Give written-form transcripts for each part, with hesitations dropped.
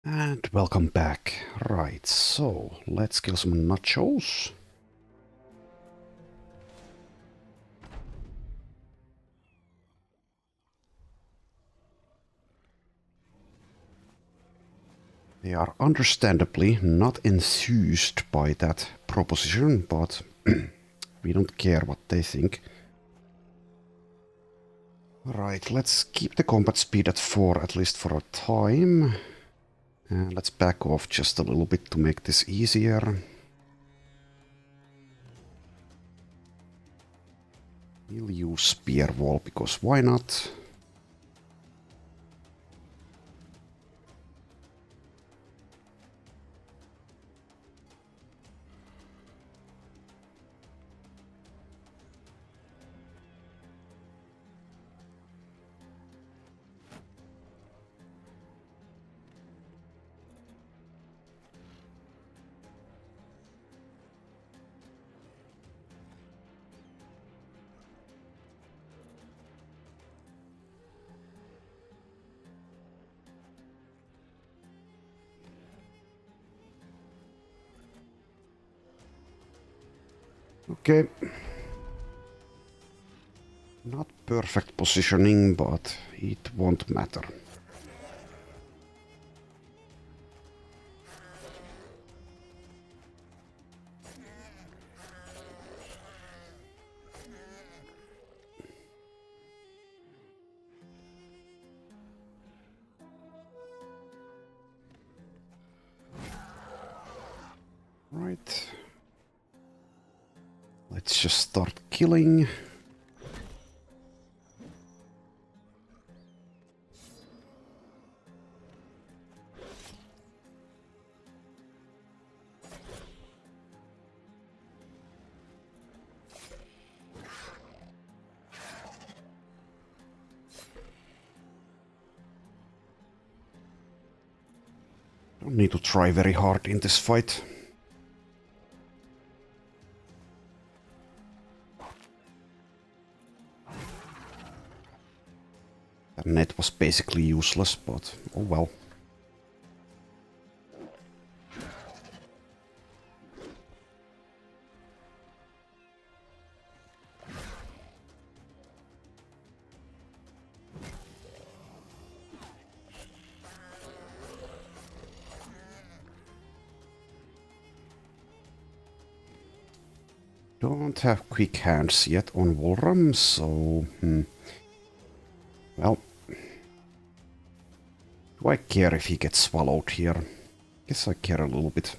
And welcome back. Right, so let's kill some nachos. They are understandably not enthused by that proposition, but we don't care what they think. Right, let's keep the combat speed at 4 at least for a time. And let's back off just a little bit to make this easier. We'll use spear wall because why not? Okay. Not perfect positioning, but it won't matter. Right. Let's just start killing. Don't need to try very hard in this fight. That net was basically useless, but oh well. Don't have quick hands yet on Wolram, so... Well... Do I care if he gets swallowed here? Guess I care a little bit.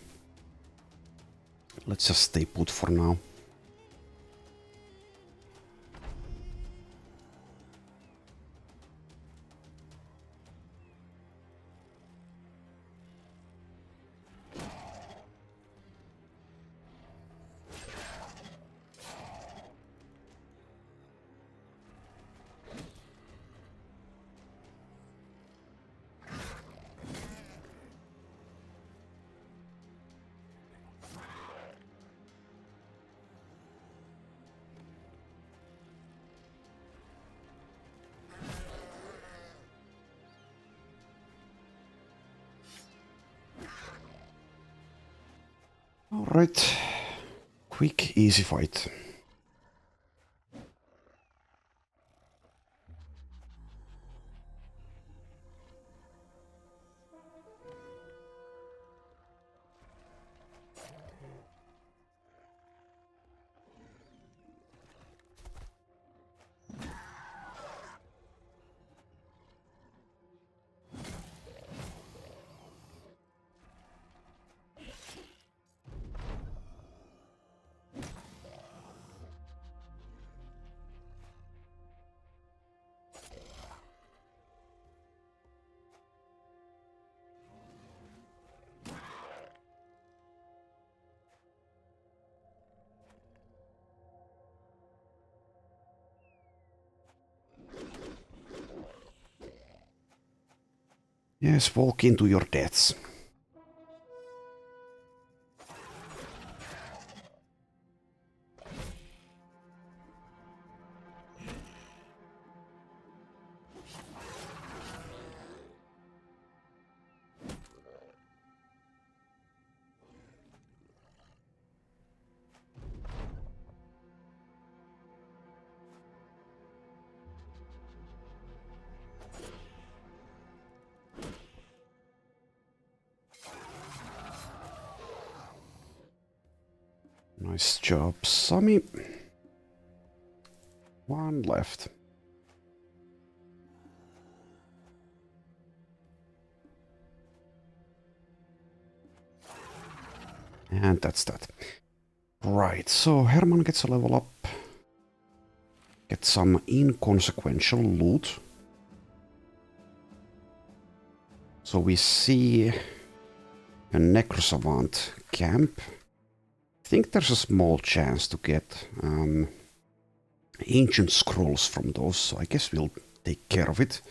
Let's just stay put for now. Alright. Quick, easy fight. Yes, walk into your deaths. Nice job, Sami. One left. And that's that. Right, so Herman gets a level up. Get some inconsequential loot. So we see a Necrosavant camp. I think there's a small chance to get ancient scrolls from those, so I guess we'll take care of it.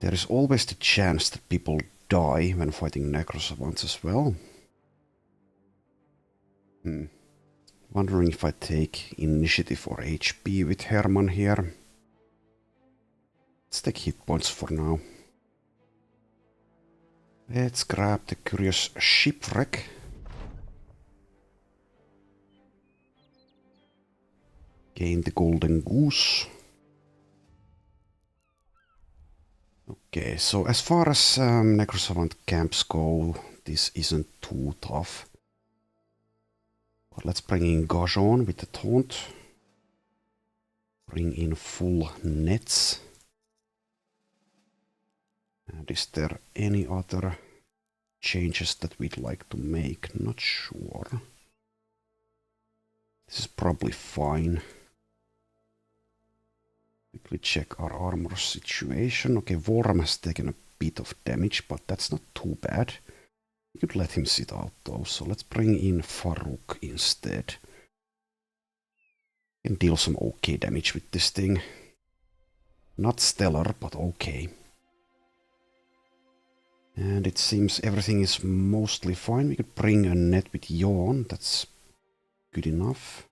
There is always the chance that people die when fighting Necrosavants as well. Wondering if I take initiative or HP with Herman here. Let's take hit points for now. Let's grab the Curious Shipwreck. Gain the Golden Goose. Okay, so as far as Necrosavant camps go, this isn't too tough. But let's bring in Gajon with the taunt. Bring in full nets. And is there any other changes that we'd like to make? Not sure. This is probably fine. Quickly check our armor situation. Okay, Voram has taken a bit of damage, but that's not too bad. We could let him sit out though, so let's bring in Farouk instead. Can deal some okay damage with this thing. Not stellar, but okay. And it seems everything is mostly fine. We could bring a net with Yawn, that's good enough.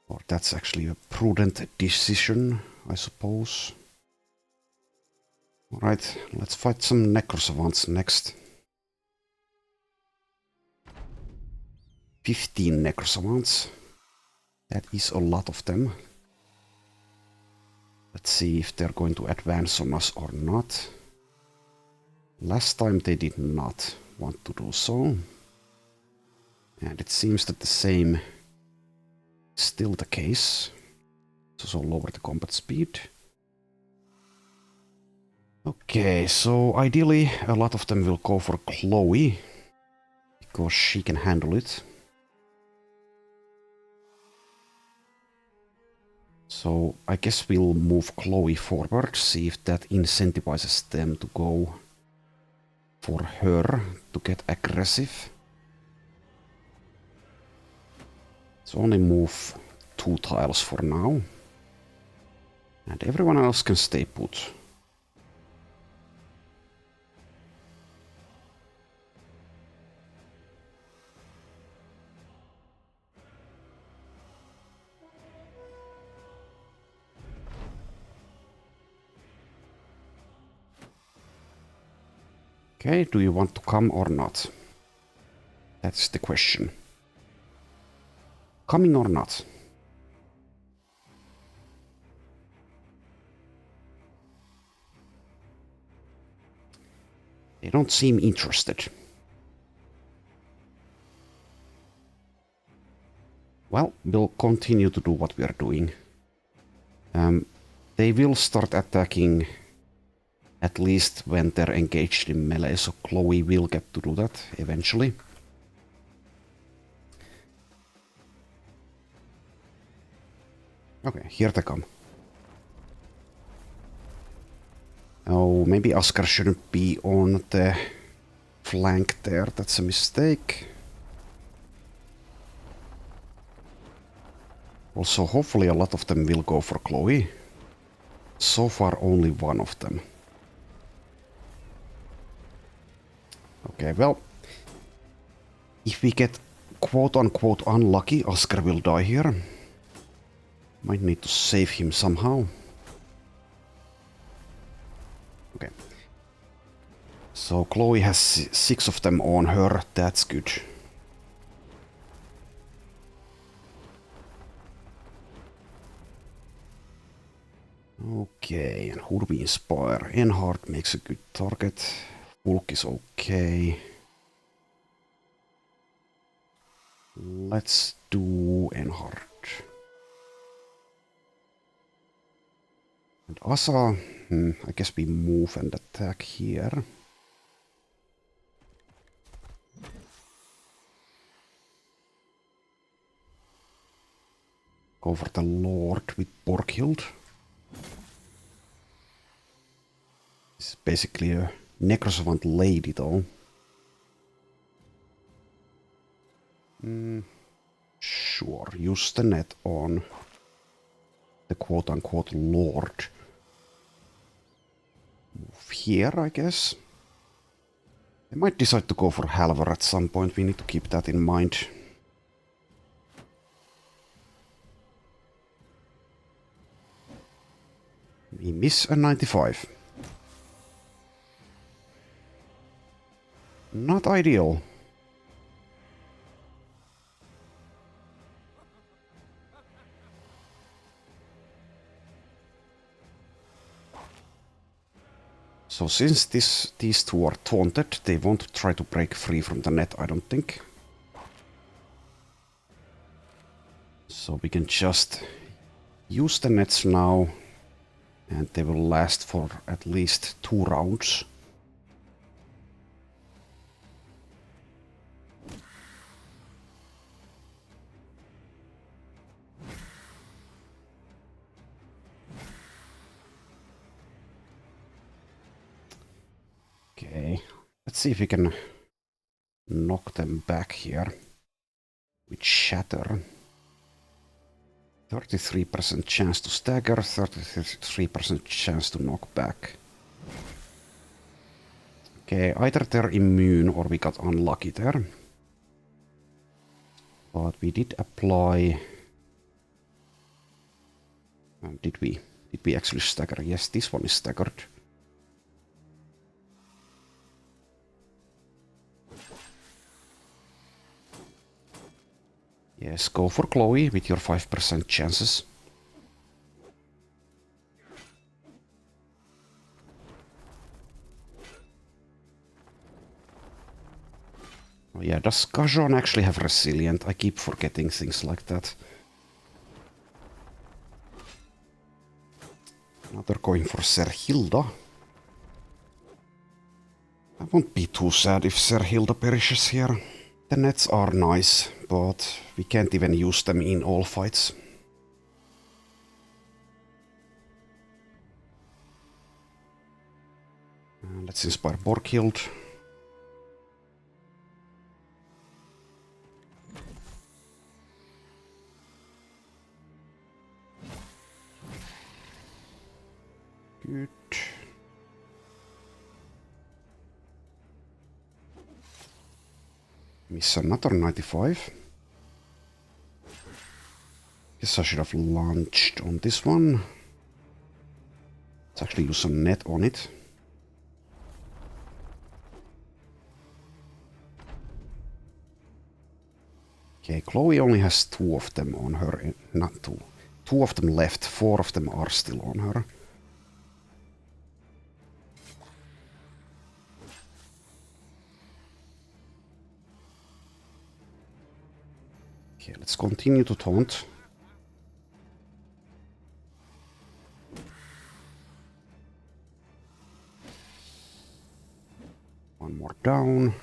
Or that's actually a prudent decision, I suppose. Alright, let's fight some Necrosavants next. 15 Necrosavants. That is a lot of them. Let's see if they're going to advance on us or not. Last time they did not want to do so. And it seems that the same is still the case. So lower the combat speed. Okay, so ideally a lot of them will go for Chloe, because she can handle it. So I guess we'll move Chloe forward, see if that incentivizes them to go for her to get aggressive. So only move 2 tiles for now. And everyone else can stay put. Okay, do you want to come or not? That's the question. Coming or not? They don't seem interested. Well, we'll continue to do what we are doing. They will start attacking at least when they're engaged in melee, so Chloe will get to do that eventually. Okay, here they come. Oh, maybe Oscar shouldn't be on the flank there, that's a mistake. Also, hopefully a lot of them will go for Chloe. So far, only one of them. Okay, well, if we get quote-unquote unlucky, Oscar will die here. Might need to save him somehow. Okay. So Chloe has 6 of them on her, that's good. Okay, and who do we inspire? Enhart makes a good target. Hulk is okay. Let's do Enhart. And Asa, I guess we move and attack here. Go for the Lord with Borghild. This is basically a Necrosavant lady though. Sure, use the net on the quote-unquote Lord. Move here, I guess. I might decide to go for Halvar at some point, we need to keep that in mind. We miss a 95. Not ideal. So since these two are taunted, they won't try to break free from the net, I don't think. So we can just use the nets now, and they will last for at least 2 rounds. Okay, let's see if we can knock them back here with Shatter. 33% chance to stagger, 33% chance to knock back. Okay, either they're immune or we got unlucky there. But we did apply... did we? Did we actually stagger? Yes, this one is staggered. Yes, go for Chloe with your 5% chances. Oh yeah, does Gajon actually have Resilient? I keep forgetting things like that. Now they're going for Serhilda. I won't be too sad if Serhilda perishes here. The nets are nice, but we can't even use them in all fights. Let's inspire Borghild. Good. Miss another 95. Guess I should have launched on this one. Let's actually use some net on it. Okay, Chloe only has 2 of them on her. Not 2. 2 of them left. 4 of them are still on her. Okay, let's continue to taunt. One more down.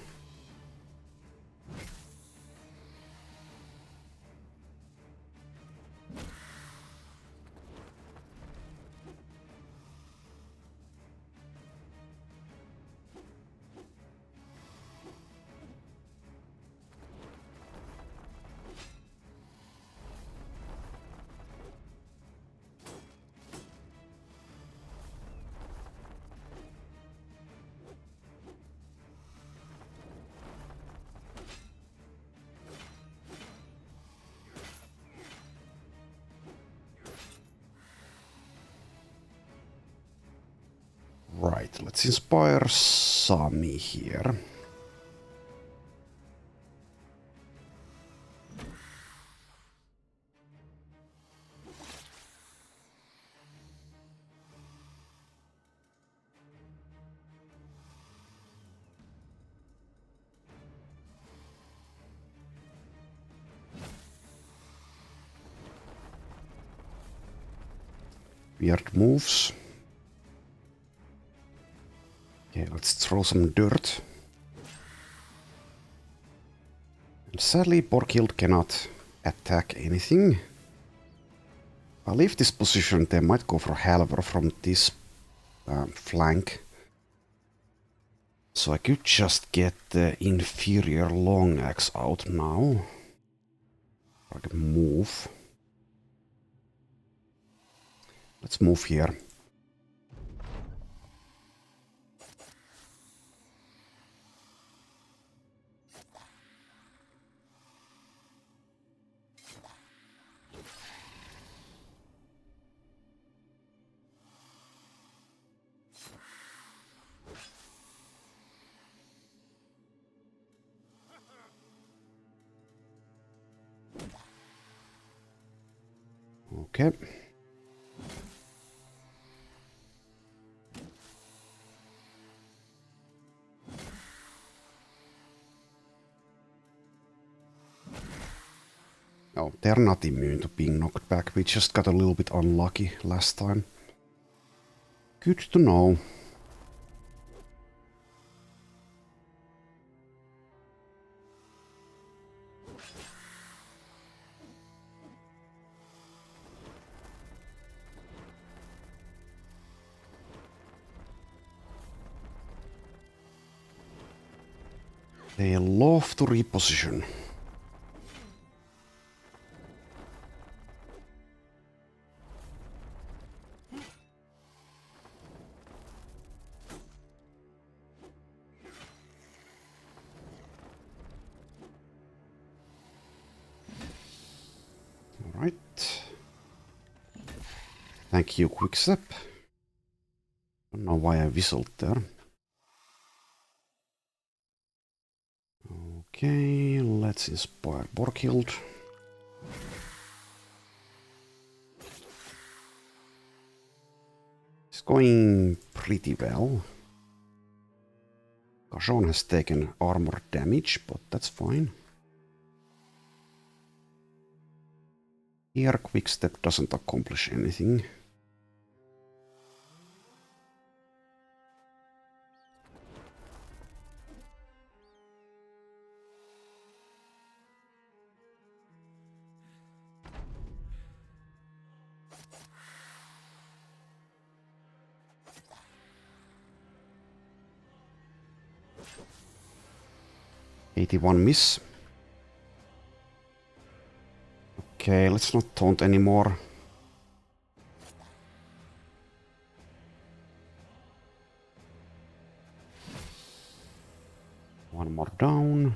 Right, let's inspire Sami here. weird moves. Okay, let's throw some dirt. And sadly, Borghild cannot attack anything. If I leave this position, they might go for Halvor from this flank. So I could just get the inferior long axe out now. I can move. Let's move here. Okay. Oh, they're not immune to being knocked back. We just got a little bit unlucky last time. Good to know. They love to reposition. Alright. Thank you, Quickstep. Don't know why I whistled there. Okay, let's inspire Borghild. It's going pretty well. Kashan has taken armor damage, but that's fine. Here, Quickstep doesn't accomplish anything. '81 miss. Okay, let's not taunt anymore. One more down.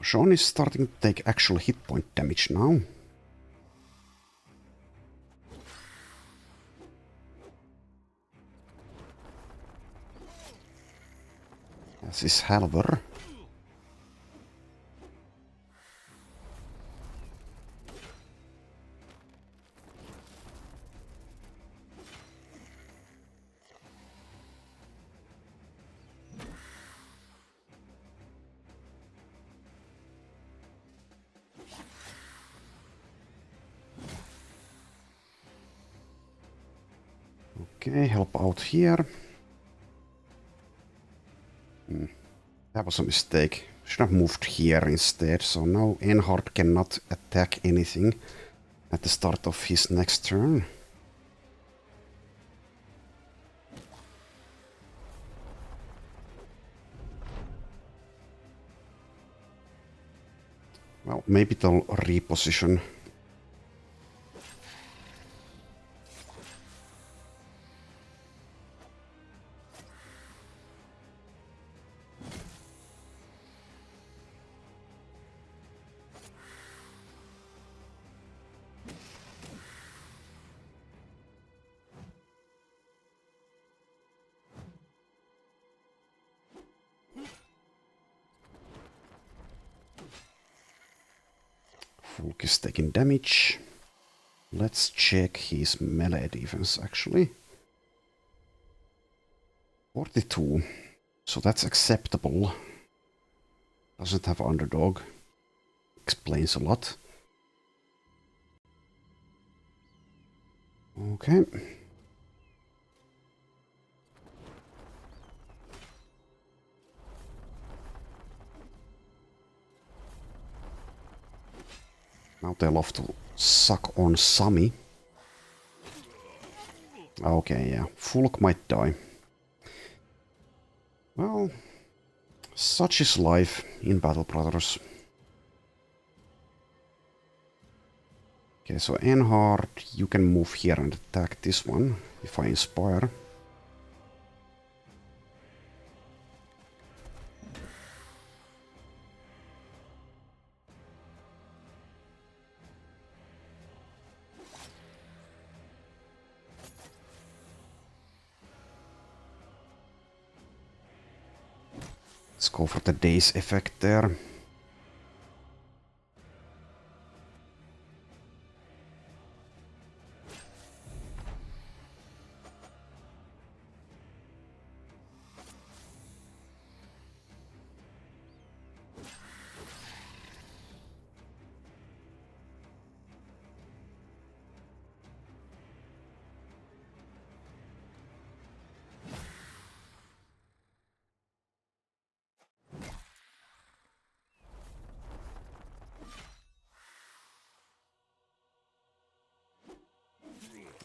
Sean is starting to take actual hit point damage now. This is Halvor. Okay, help out here. That was a mistake. Should have moved here instead. So now Einhard cannot attack anything at the start of his next turn. Well, maybe they'll reposition. Fulk is taking damage. Let's check his melee defense actually. 42. So that's acceptable. Doesn't have underdog. Explains a lot. Okay. Now they love to suck on Sami. Okay, yeah. Fulk might die. Well, such is life in Battle Brothers. Okay, so Enhard, you can move here and attack this one if I inspire. Let's go for the daze effect there.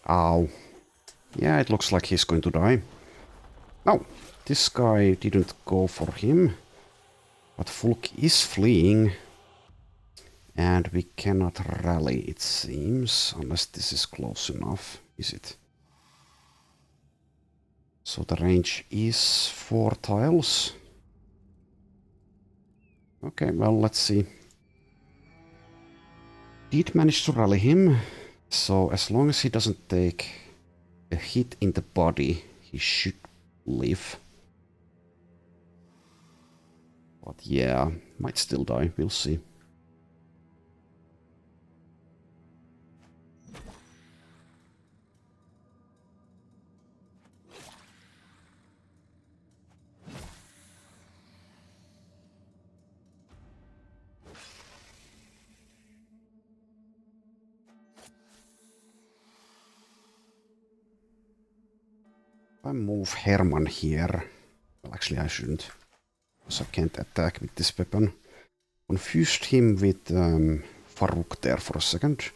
Ow. Yeah, it looks like he's going to die. No, this guy didn't go for him. But Fulk is fleeing. And we cannot rally, it seems, unless this is close enough, is it? So the range is 4 tiles. Okay, well, let's see. Did manage to rally him, so as long as he doesn't take a hit in the body, he should live. But yeah, might still die, we'll see. If I move Herman here, well, actually I shouldn't, because I can't attack with this weapon. Confused him with Farouk there for a second.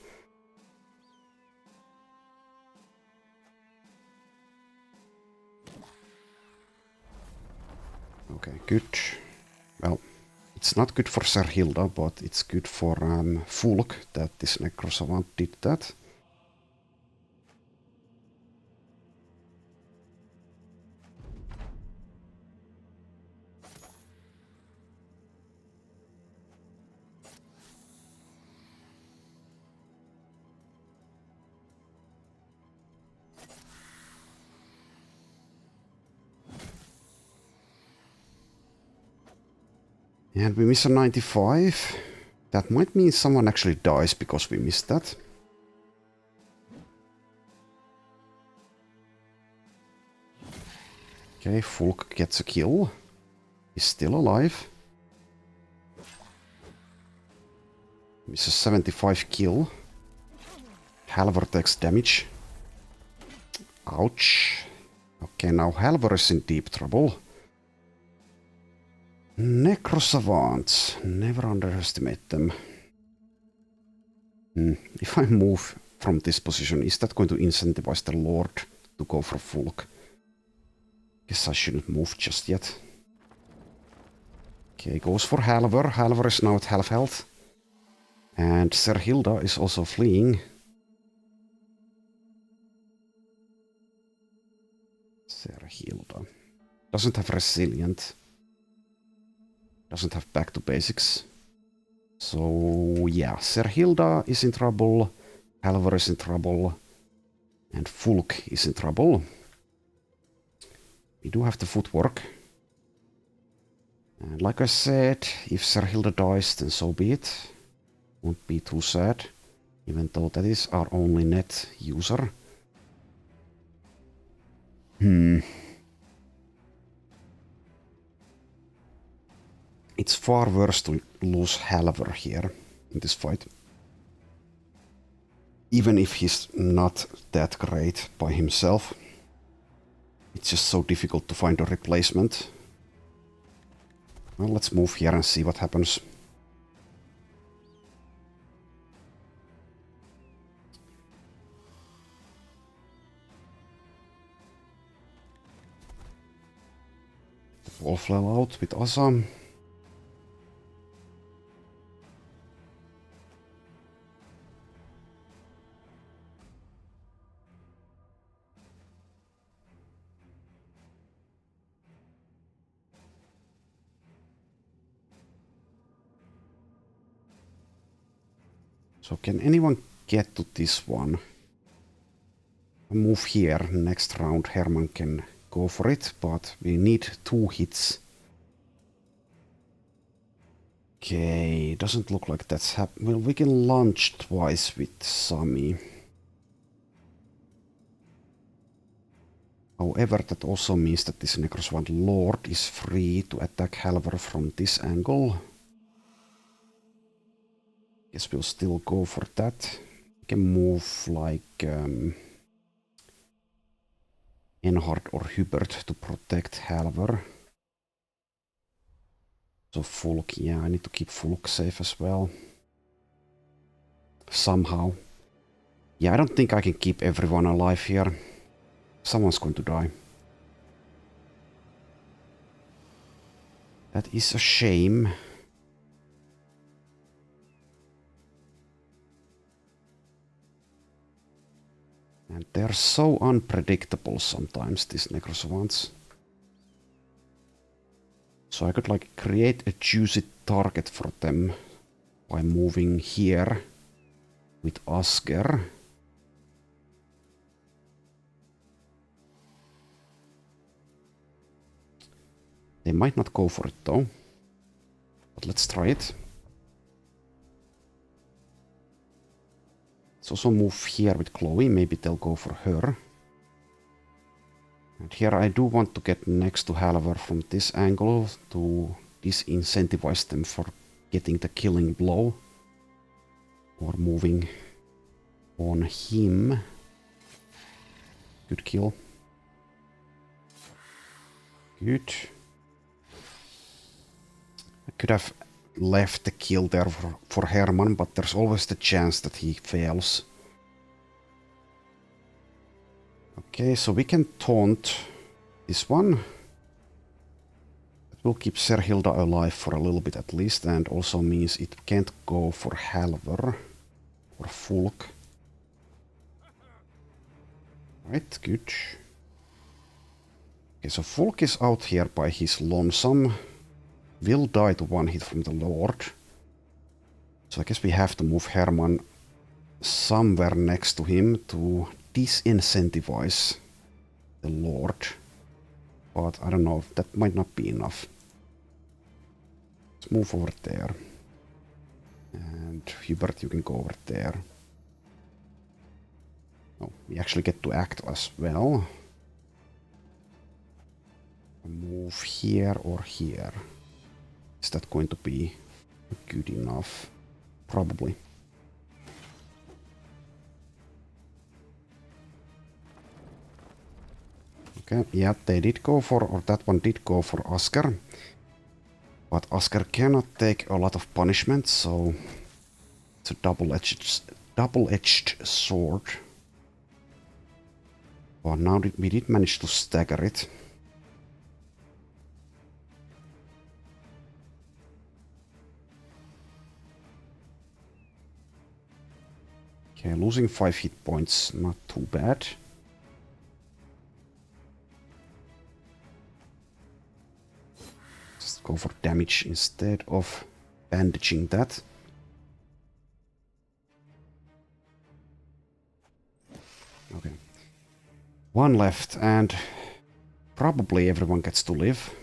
Okay, good. Well, it's not good for Serhilda, but it's good for Fulk that this Necrosavant did that. And we miss a 95. That might mean someone actually dies because we missed that. Okay, Fulk gets a kill. He's still alive. Misses 75 kill. Halvor takes damage. Ouch. Okay, now Halvor is in deep trouble. Necrosavants. Never underestimate them. If I move from this position, is that going to incentivize the Lord to go for Fulk? Guess I shouldn't move just yet. Okay, goes for Halvor. Halvor is now at half health. And Serhilda is also fleeing. Serhilda. Doesn't have Resilient. Doesn't have Back to Basics. So yeah, Serhilda is in trouble. Halvor is in trouble. And Fulk is in trouble. We do have the footwork. And like I said, if Serhilda dies, then so be it. Won't be too sad. Even though that is our only net user. It's far worse to lose Halvar here in this fight. Even if he's not that great by himself, it's just so difficult to find a replacement. Well, let's move here and see what happens. The wall fell out with Asa. So can anyone get to this one? Move here. Next round Herman can go for it, but we need 2 hits. Okay, doesn't look like that's happening. Well, we can launch twice with Sami. However, that also means that this Necrosword Lord is free to attack Halvar from this angle. Guess we'll still go for that. We can move like Enhard or Hubert to protect Halvar. So Fulk, yeah, I need to keep Fulk safe as well. Somehow. Yeah, I don't think I can keep everyone alive here. Someone's going to die. That is a shame. And they're so unpredictable sometimes, these Necroswants. So I could like create a juicy target for them by moving here with Asker. They might not go for it though, but let's try it. Let's also move here with Chloe, maybe they'll go for her. And here I do want to get next to Halvar from this angle to disincentivize them for getting the killing blow. Or moving on him. Good kill. Good. I could have left the kill there for Herman, but there's always the chance that he fails. Okay, so we can taunt this one. That will keep Serhilda alive for a little bit at least, and also means it can't go for Halvar or Fulk. Right, good. Okay, so Fulk is out here by his lonesome. Will die to one hit from the Lord. So I guess we have to move Herman somewhere next to him to disincentivize the Lord. But I don't know, that might not be enough. Let's move over there. And Hubert, you can go over there. Oh, we actually get to act as well. Move here or here. Is that going to be good enough? Probably. Okay, yeah, they did go for, or that one did go for Asker. But Asker cannot take a lot of punishment, so it's a double-edged sword. But now we did manage to stagger it. Okay, losing 5 hit points, not too bad. Just go for damage instead of bandaging that. Okay. One left, and probably everyone gets to live.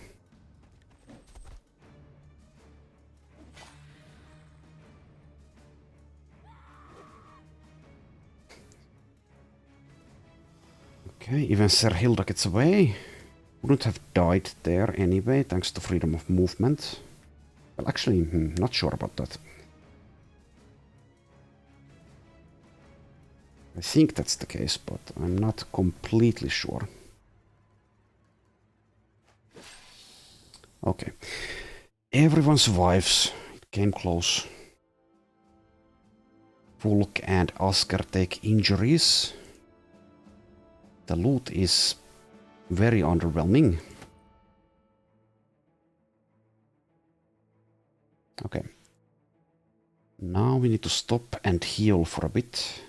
Okay, even Serhilda gets away. Wouldn't have died there anyway, thanks to freedom of movement. Well, actually, not sure about that. I think that's the case, but I'm not completely sure. Okay. Everyone survives. It came close. Fulk and Asker take injuries. The loot is very underwhelming. Okay. Now we need to stop and heal for a bit.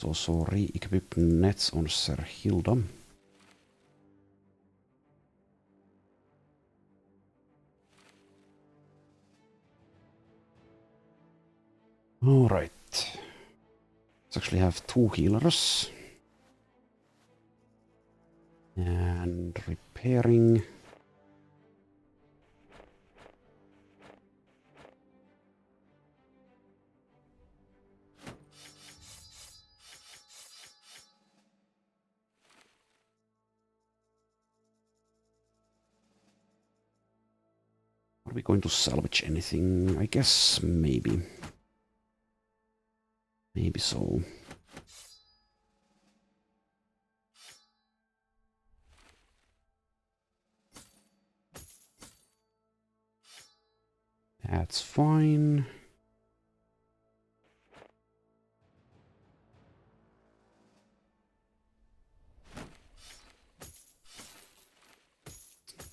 Also re-equip nets on Sir Hilda. Alright. Let's actually have 2 healers. And repairing. Are we going to salvage anything? I guess maybe. Maybe so. That's fine.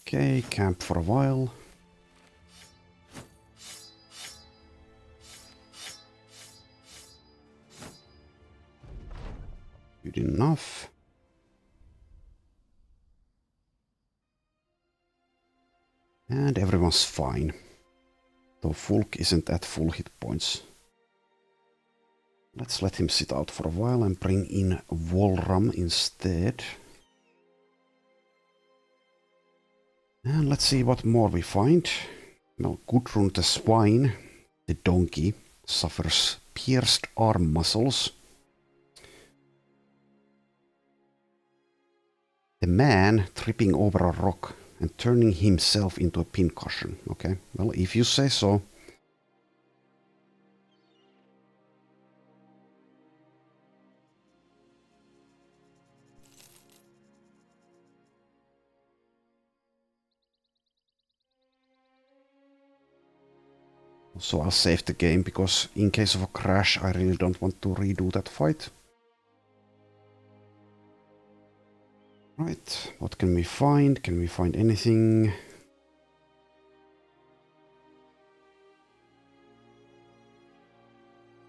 Okay, camp for a while. Good enough. And everyone's fine. Though Fulk isn't at full hit points. Let's let him sit out for a while and bring in Volram instead. And let's see what more we find. Well, Gudrun the swine, the donkey, suffers pierced arm muscles. The man tripping over a rock and turning himself into a pincushion. Okay, well, if you say so. So I'll save the game, because in case of a crash, I really don't want to redo that fight. Right, what can we find? Can we find anything?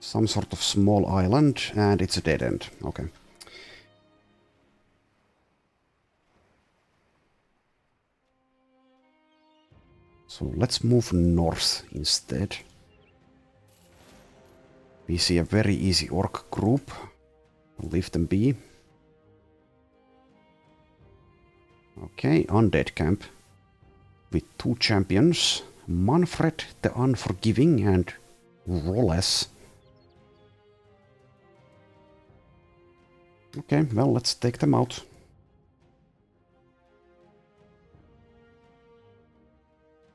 Some sort of small island, and it's a dead end. Okay. So let's move north instead. We see a very easy orc group. Leave them be. Okay, undead camp. With 2 champions. Manfred the Unforgiving and Rolles. Okay, well, let's take them out.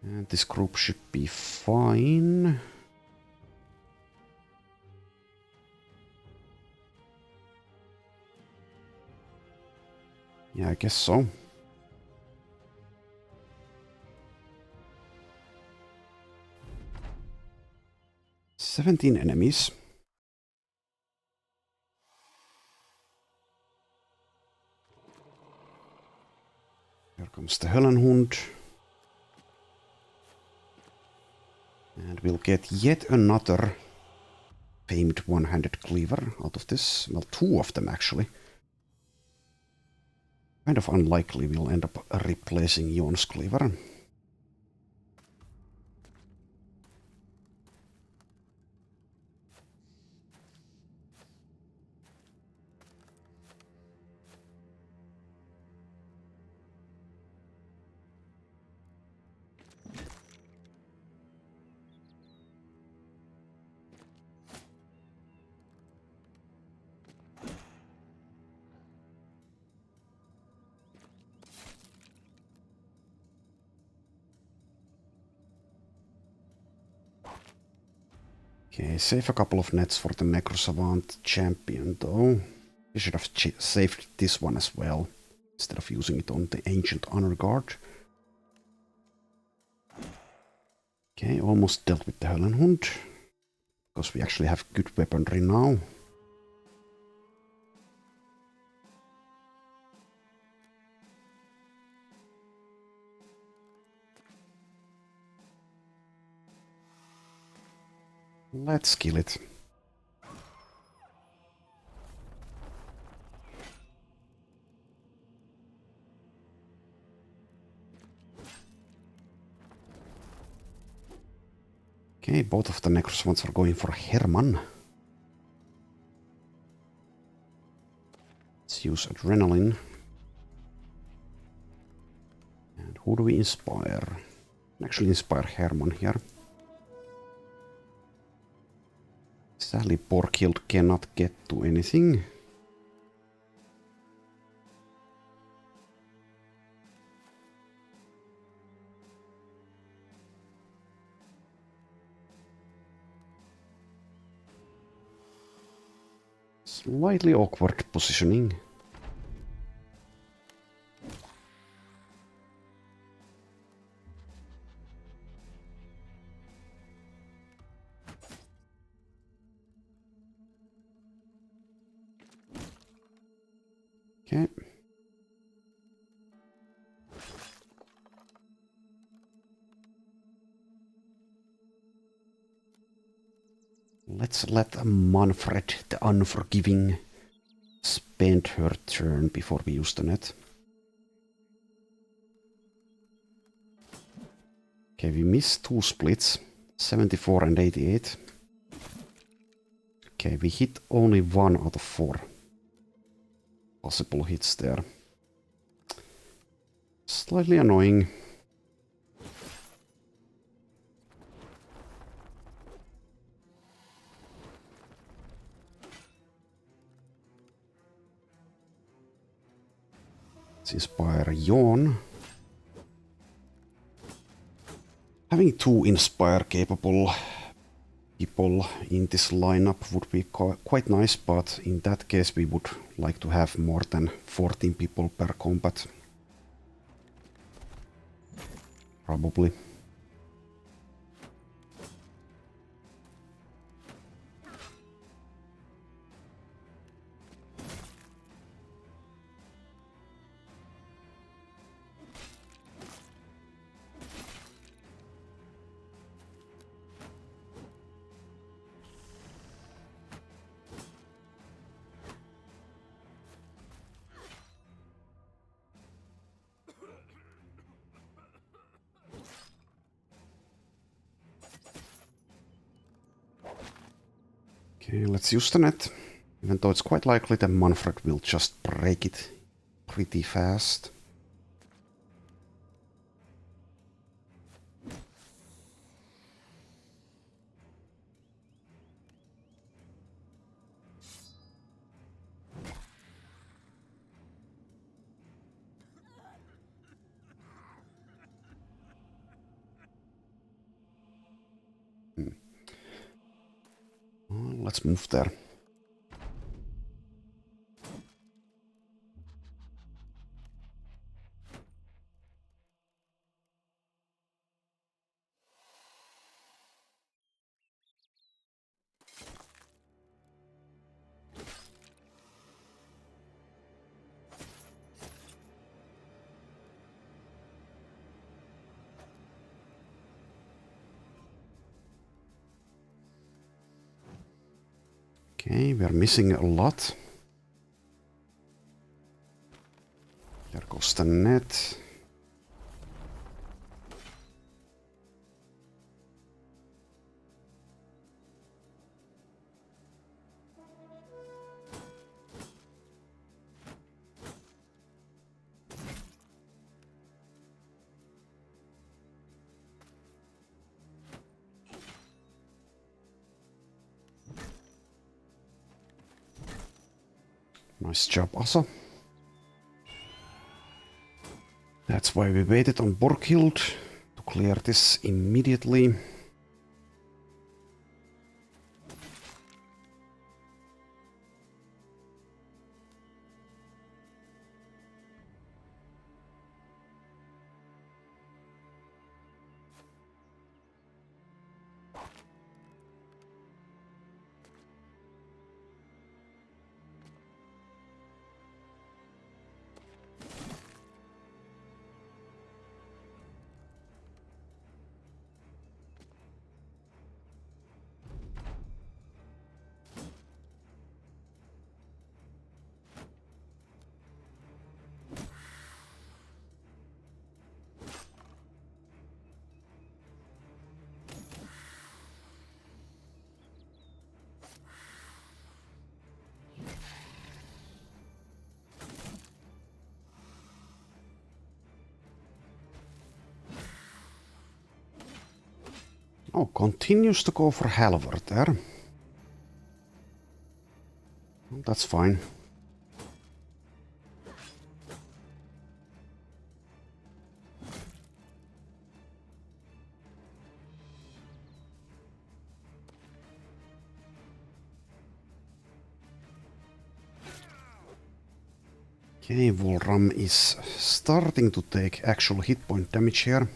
And this group should be fine. Yeah, I guess so. "17 enemies. Here comes the Höllenhund. And we'll get yet another famed one-handed cleaver out of this. Well, 2 of them actually. Kind of unlikely we'll end up replacing Jon's cleaver. Okay, save a couple of nets for the Necrosavant champion though. We should have saved this one as well, instead of using it on the Ancient Honor Guard. Okay, almost dealt with the Höllenhund, because we actually have good weaponry now. Let's kill it. Okay, both of the Necrosavants are going for Herman. Let's use Adrenaline. And who do we inspire? Actually inspire Herman here. Sadly, Borghild cannot get to anything. Slightly awkward positioning. Okay. Let's let Manfred the Unforgiving spend her turn before we use the net. Okay, we missed 2 splits, 74 and 88. Okay, we hit only 1 out of 4 possible hits there. Slightly annoying. Let's inspire Yawn. Having 2 inspire capable people in this lineup would be quite nice, but in that case we would like to have more than 14 people per combat. Probably. Okay, let's use the net. Even though it's quite likely that Manfred will just break it pretty fast. Let's move there. Okay, we are missing a lot. There goes the net. Nice job, Asa. That's why we waited on Borghild to clear this immediately. Oh, continues to go for halberd there. That's fine. Okay, Volram is starting to take actual hit point damage here.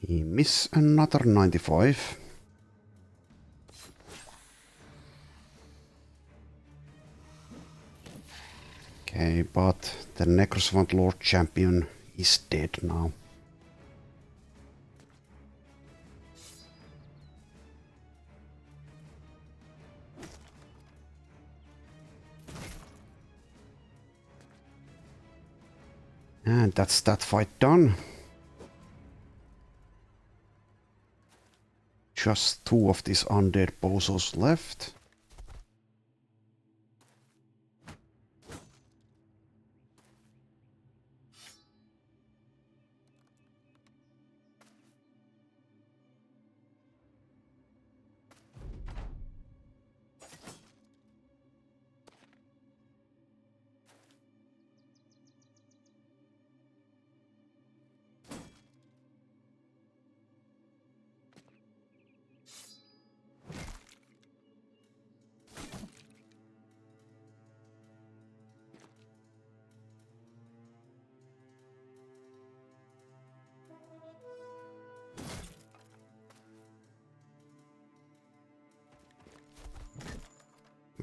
He miss another 95. Okay, but the Necrosvant Lord Champion is dead now. And that's that fight done. Just 2 of these undead bozos left.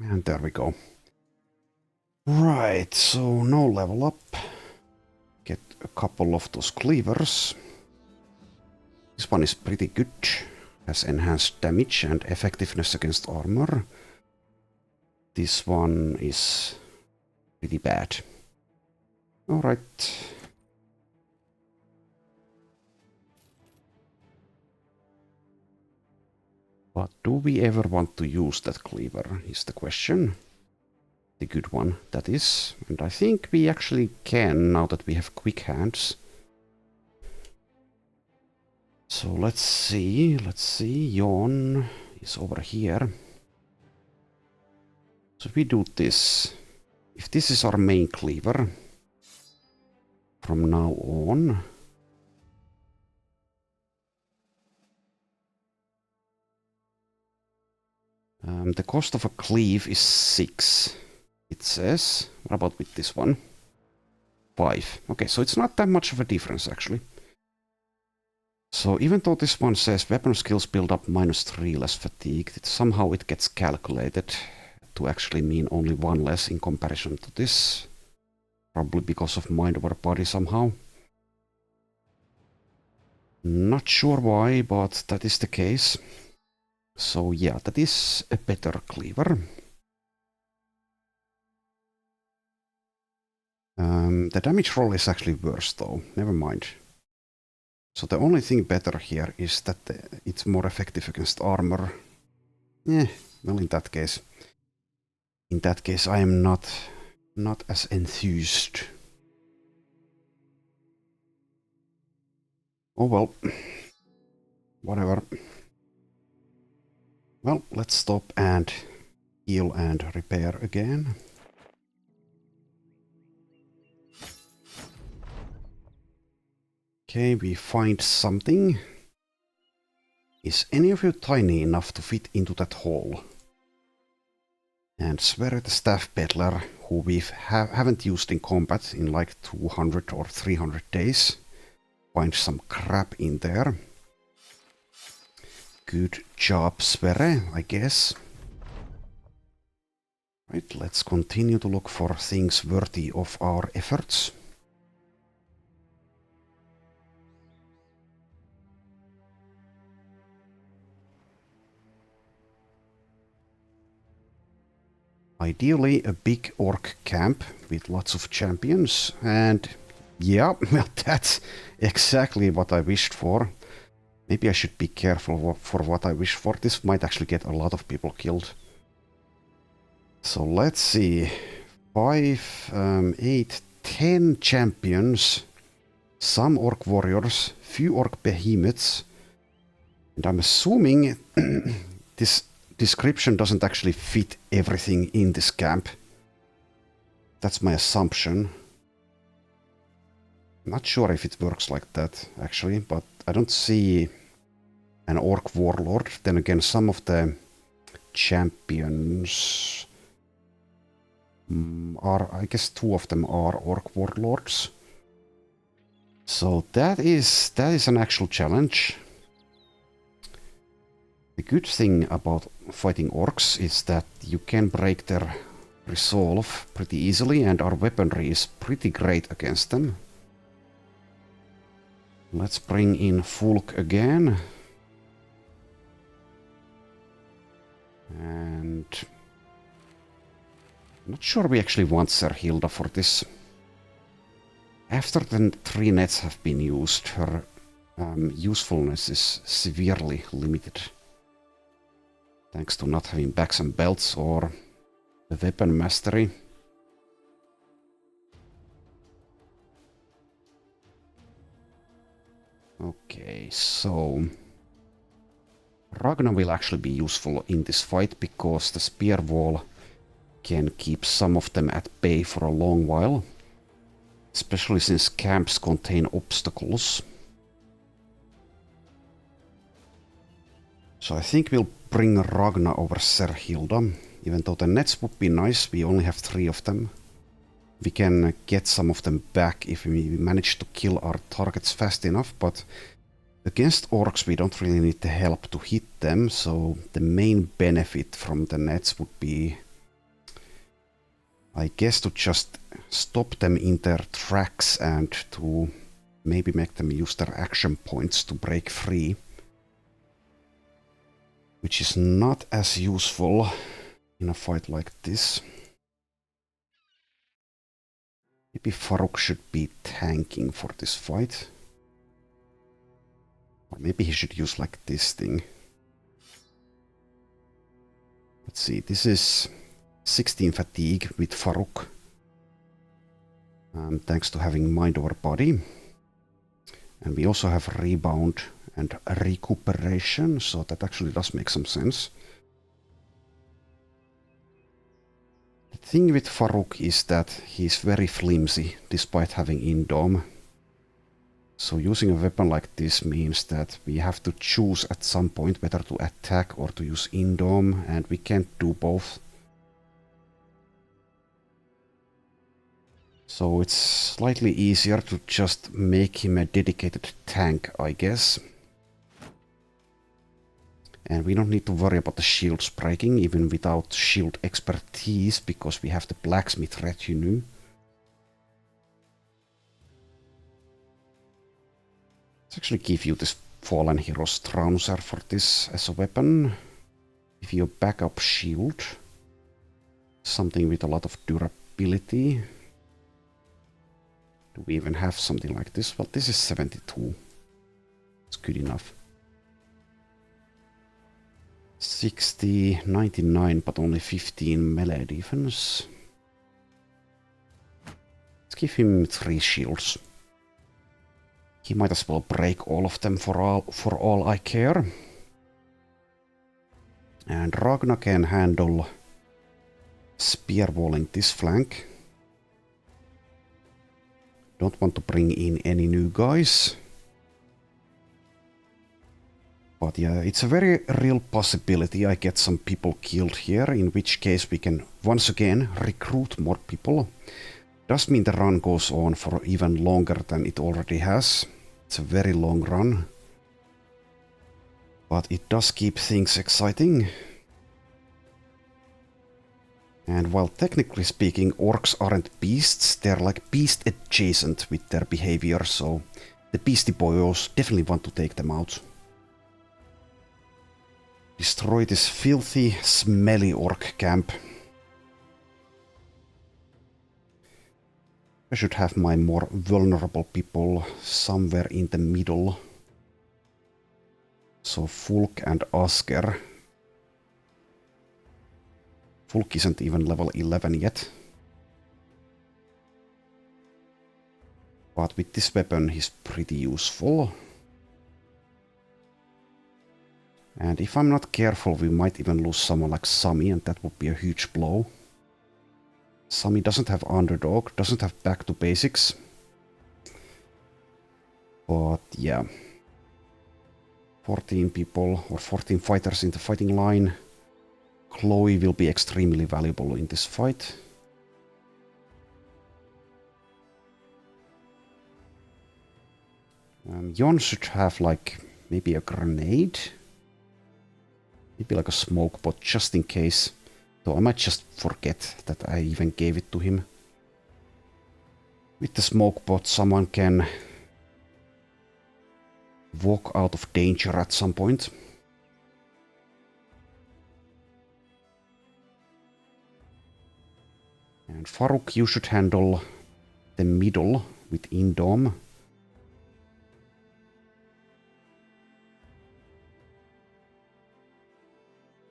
And there we go. Right, so no level up. Get a couple of those cleavers. This one is pretty good. Has enhanced damage and effectiveness against armor. This one is pretty bad. Alright. But do we ever want to use that cleaver, is the question. The good one, that is. And I think we actually can, now that we have quick hands. So let's see. Yon is over here. So we do this. If this is our main cleaver, from now on, the cost of a cleave is 6, it says. What about with this one? 5. Okay, so it's not that much of a difference, actually. So even though this one says weapon skills build up -3 less fatigue, somehow it gets calculated to actually mean only 1 less in comparison to this. Probably because of mind over body somehow. Not sure why, but that is the case. So yeah, that is a better cleaver. The damage roll is actually worse though, never mind. So the only thing better here is that it's more effective against armor. Well in that case I am not as enthused. Oh well, whatever. Well, let's stop and heal and repair again. Okay, we find something. Is any of you tiny enough to fit into that hole? And Sverre the Staff Peddler, who we haven't used in combat in like 200 or 300 days, finds some crap in there. Good job, Sverre, I guess. Right, let's continue to look for things worthy of our efforts. Ideally a big orc camp with lots of champions, and yeah, well, that's exactly what I wished for. Maybe I should be careful for what I wish for. This might actually get a lot of people killed. So let's see. 5, 8, 10 champions, some orc warriors, few orc behemoths, and I'm assuming this description doesn't actually fit everything in this camp. That's my assumption. Not sure if it works like that, actually, but I don't see an orc warlord. Then again, some of the champions are, I guess 2 of them are orc warlords. So that is an actual challenge. The good thing about fighting orcs is that you can break their resolve pretty easily, and our weaponry is pretty great against them. Let's bring in Fulk again. And I'm not sure we actually want Serhilda for this. After the 3 nets have been used, her usefulness is severely limited. Thanks to not having backs and belts or the weapon mastery. Okay, so Ragnar will actually be useful in this fight because the spear wall can keep some of them at bay for a long while, especially since camps contain obstacles. So I think we'll bring Ragnar over Serhilda. Even though the nets would be nice, we only have 3 of them. We can get some of them back if we manage to kill our targets fast enough, but against orcs we don't really need the help to hit them, so the main benefit from the nets would be, I guess, to just stop them in their tracks and to maybe make them use their action points to break free. Which is not as useful in a fight like this. Maybe Faruk should be tanking for this fight. Or maybe he should use like this thing. Let's see, this is 16 fatigue with Faruk. Thanks to having mind over body. And we also have rebound and recuperation, so that actually does make some sense. The thing with Faruk is that he's very flimsy despite having Indom. So using a weapon like this means that we have to choose at some point whether to attack or to use Indom, and we can't do both. So it's slightly easier to just make him a dedicated tank, I guess. And we don't need to worry about the shields breaking, even without shield expertise, because we have the blacksmith retinue. Let's actually give you this fallen hero's trouser for this as a weapon. Give you a backup shield. Something with a lot of durability. Do we even have something like this? Well, this is 72. It's good enough. 60, 99, but only 15 melee defense. Let's give him 3 shields. He might as well break all of them for all I care. And Ragnar can handle spearwalling this flank. Don't want to bring in any new guys. But yeah, it's a very real possibility I get some people killed here, in which case we can once again recruit more people. Does mean the run goes on for even longer than it already has. It's a very long run. But it does keep things exciting. And while technically speaking, orcs aren't beasts, they're like beast adjacent with their behavior, so the beastie boyos definitely want to take them out. Destroy this filthy, smelly orc camp. I should have my more vulnerable people somewhere in the middle. So Fulk and Asker. Fulk isn't even level 11 yet. But with this weapon he's pretty useful. And if I'm not careful, we might even lose someone like Sami, and that would be a huge blow. Sami doesn't have underdog, doesn't have back to basics. But yeah. 14 people, or 14 fighters in the fighting line. Chloe will be extremely valuable in this fight. Jon should have like maybe a grenade. Maybe like a smoke bot just in case. Though I might just forget that I even gave it to him. With the smoke bot someone can walk out of danger at some point. And Faruk, you should handle the middle with Indom.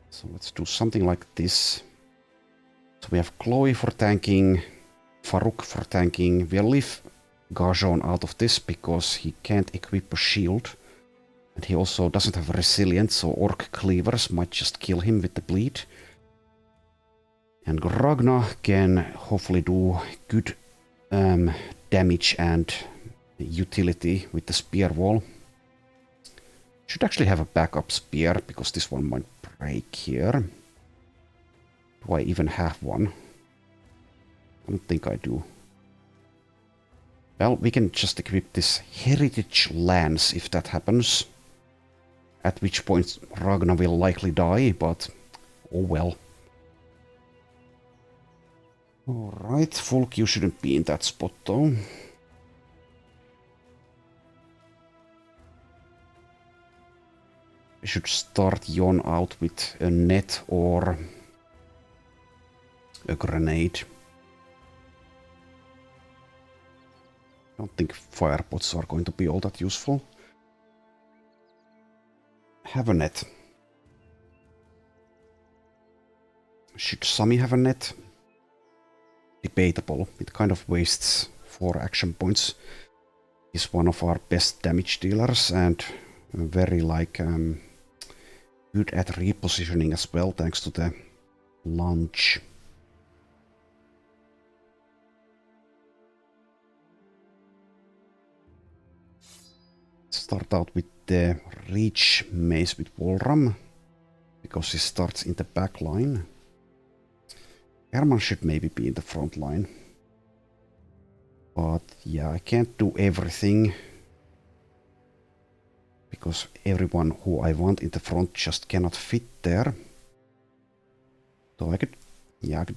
So let's do something like this. So we have Chloe for tanking, Faruk for tanking. We'll leave Gajon out of this because he can't equip a shield. And he also doesn't have resilience, so orc cleavers might just kill him with the bleed. And Ragnar can hopefully do good damage and utility with the spear wall. Should actually have a backup spear, because this one might break here. Do I even have one? I don't think I do. Well, we can just equip this Heritage Lance if that happens. At which point Ragnar will likely die, but oh well. Alright, Fulk, you shouldn't be in that spot though. We should start Jon out with a net or a grenade. I don't think firebots are going to be all that useful. Have a net. Should Sami have a net? Debatable. It kind of wastes 4 action points. He's one of our best damage dealers and very like good at repositioning as well, thanks to the lunge. Start out with the reach mace with Volram, because he starts in the back line. Herman should maybe be in the front line. But yeah, I can't do everything. Because everyone who I want in the front just cannot fit there. So I could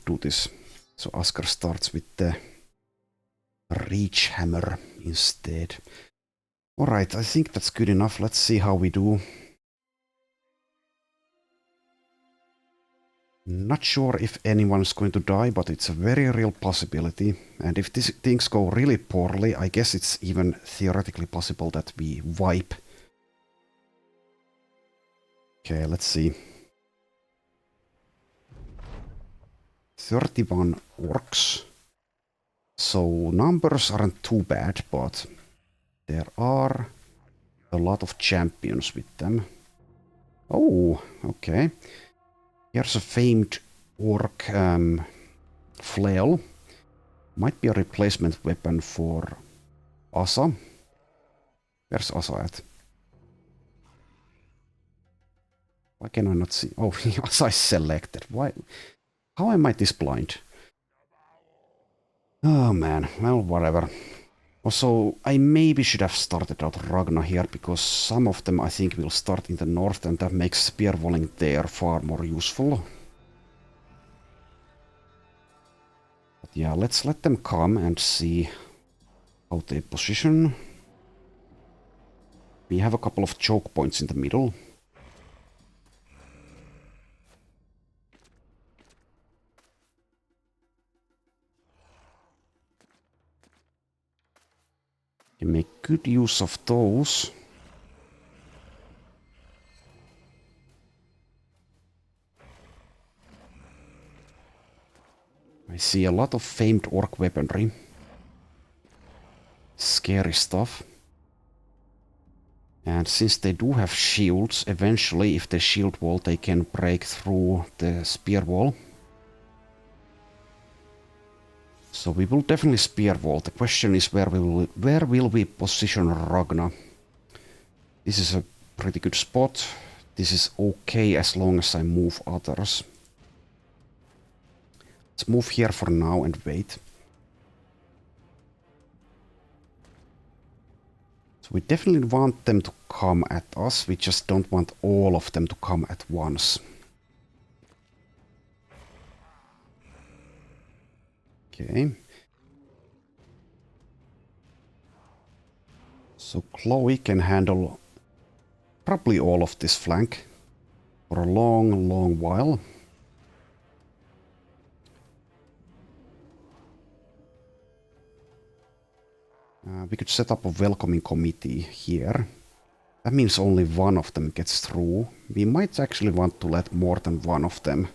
do this. So Asker starts with the reach hammer instead. Alright, I think that's good enough. Let's see how we do. Not sure if anyone's going to die, but it's a very real possibility. And if things go really poorly, I guess it's even theoretically possible that we wipe. Okay, let's see. 31 orcs. So numbers aren't too bad, but there are a lot of champions with them. Oh, okay. Here's a famed orc flail. Might be a replacement weapon for Asa. Where's Asa at? Why can I not see? Oh, Asa is selected. Why? How am I this blind? Oh man, well, whatever. Also, I maybe should have started out Ragnar here, because some of them I think will start in the north, and that makes spear walling there far more useful. Yeah, let's let them come and see how they position. We have a couple of choke points in the middle. You make good use of those. I see a lot of famed orc weaponry. Scary stuff. And since they do have shields, eventually if they shield wall they can break through the spear wall. So we will definitely spear wall. The question is where will we position Ragna? This is a pretty good spot. This is okay as long as I move others. Let's move here for now and wait. So we definitely want them to come at us. We just don't want all of them to come at once. Okay. So Chloe can handle probably all of this flank for a long while. We could set up a welcoming committee here. That means only one of them gets through. We might actually want to let more than one of them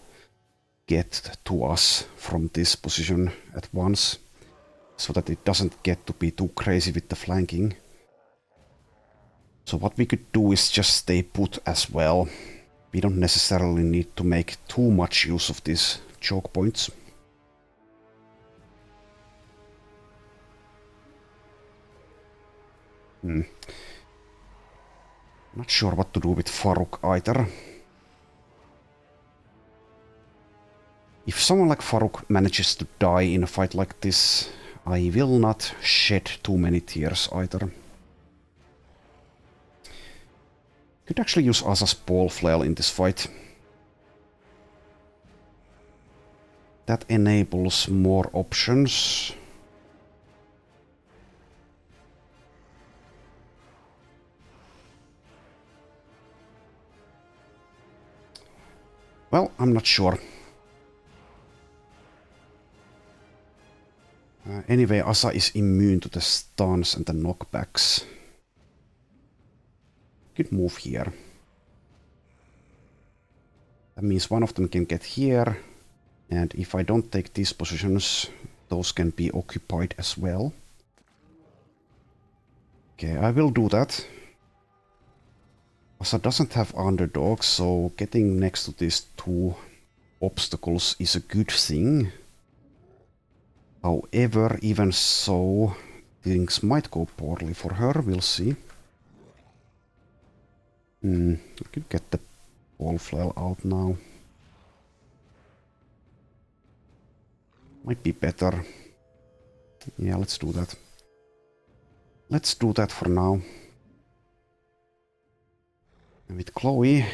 get to us from this position at once, so that it doesn't get to be too crazy with the flanking. So what we could do is just stay put as well. We don't necessarily need to make too much use of these choke points. Not sure what to do with Faruk either. If someone like Faruk manages to die in a fight like this, I will not shed too many tears either. Could actually use Asa's ball flail in this fight. That enables more options. Well, I'm not sure. Anyway, Asa is immune to the stuns and the knockbacks. Good move here. That means one of them can get here. And if I don't take these positions, those can be occupied as well. Okay, I will do that. Asa doesn't have underdogs, so getting next to these two obstacles is a good thing. However, even so, things might go poorly for her, we'll see. I could get the ball flail out now. Might be better. Yeah, let's do that. Let's do that for now. And with Chloe,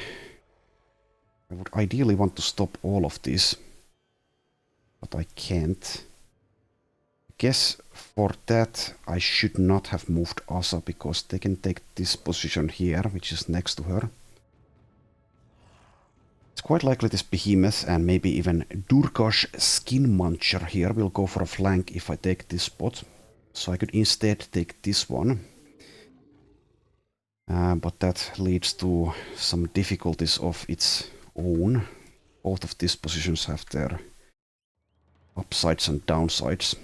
I would ideally want to stop all of this, but I can't. I guess for that I should not have moved Asa, because they can take this position here, which is next to her. It's quite likely this Behemoth and maybe even Durkash Skin Muncher here will go for a flank if I take this spot. So I could instead take this one. But that leads to some difficulties of its own. Both of these positions have their upsides and downsides.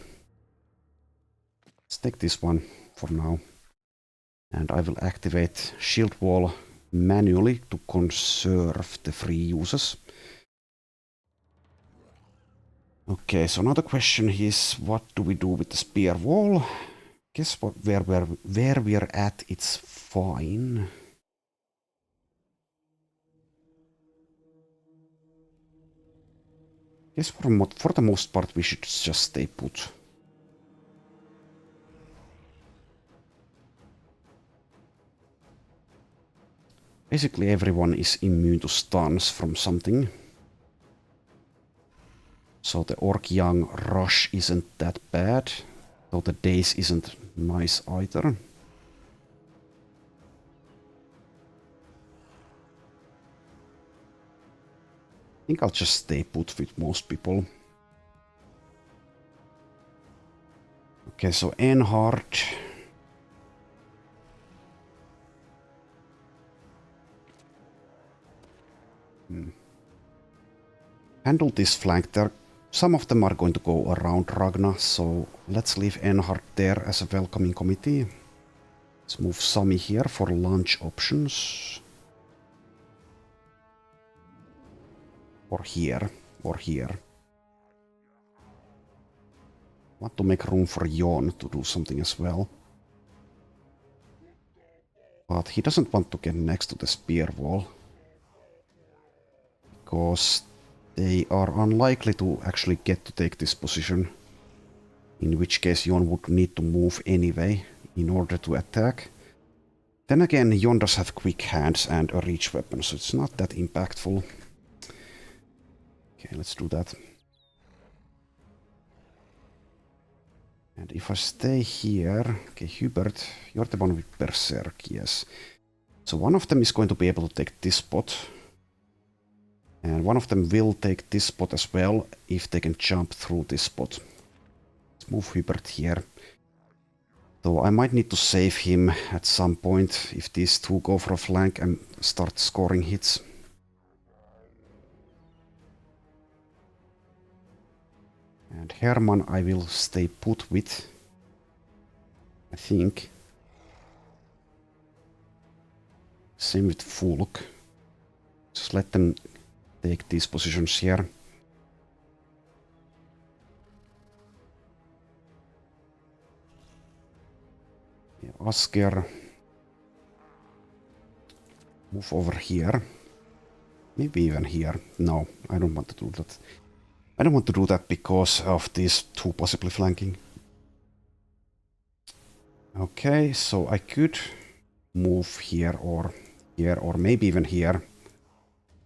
Let's take this one for now. And I will activate Shield Wall manually to conserve the free uses. Okay, so now the question is, what do we do with the spear wall? Guess what, where we're at, it's fine. Guess for the most part we should just stay put. Basically everyone is immune to stuns from something. So the Orc Young rush isn't that bad, though the daze isn't nice either. I think I'll just stay put with most people. Okay, so Enhard. Handle this flank. Some of them are going to go around Ragna, so let's leave Enhard there as a welcoming committee. Let's move Sami here for lunch options. Or here. Or here. Want to make room for Jon to do something as well. But he doesn't want to get next to the spear wall. Because they are unlikely to actually get to take this position. In which case Jon would need to move anyway in order to attack. Then again, Jon does have quick hands and a reach weapon, so it's not that impactful. Okay, let's do that. And if I stay here... Okay, Hubert, you're the one with Berserk, yes. So one of them is going to be able to take this spot. And one of them will take this spot as well, if they can jump through this spot. Let's move Hubert here. Though I might need to save him at some point, if these two go for a flank and start scoring hits. And Herman I will stay put with, I think. Same with Fulk. Just let them take these positions here. Yeah, Asker. Move over here. Maybe even here. No, I don't want to do that. I don't want to do that because of these two possibly flanking. Okay, so I could move here or maybe even here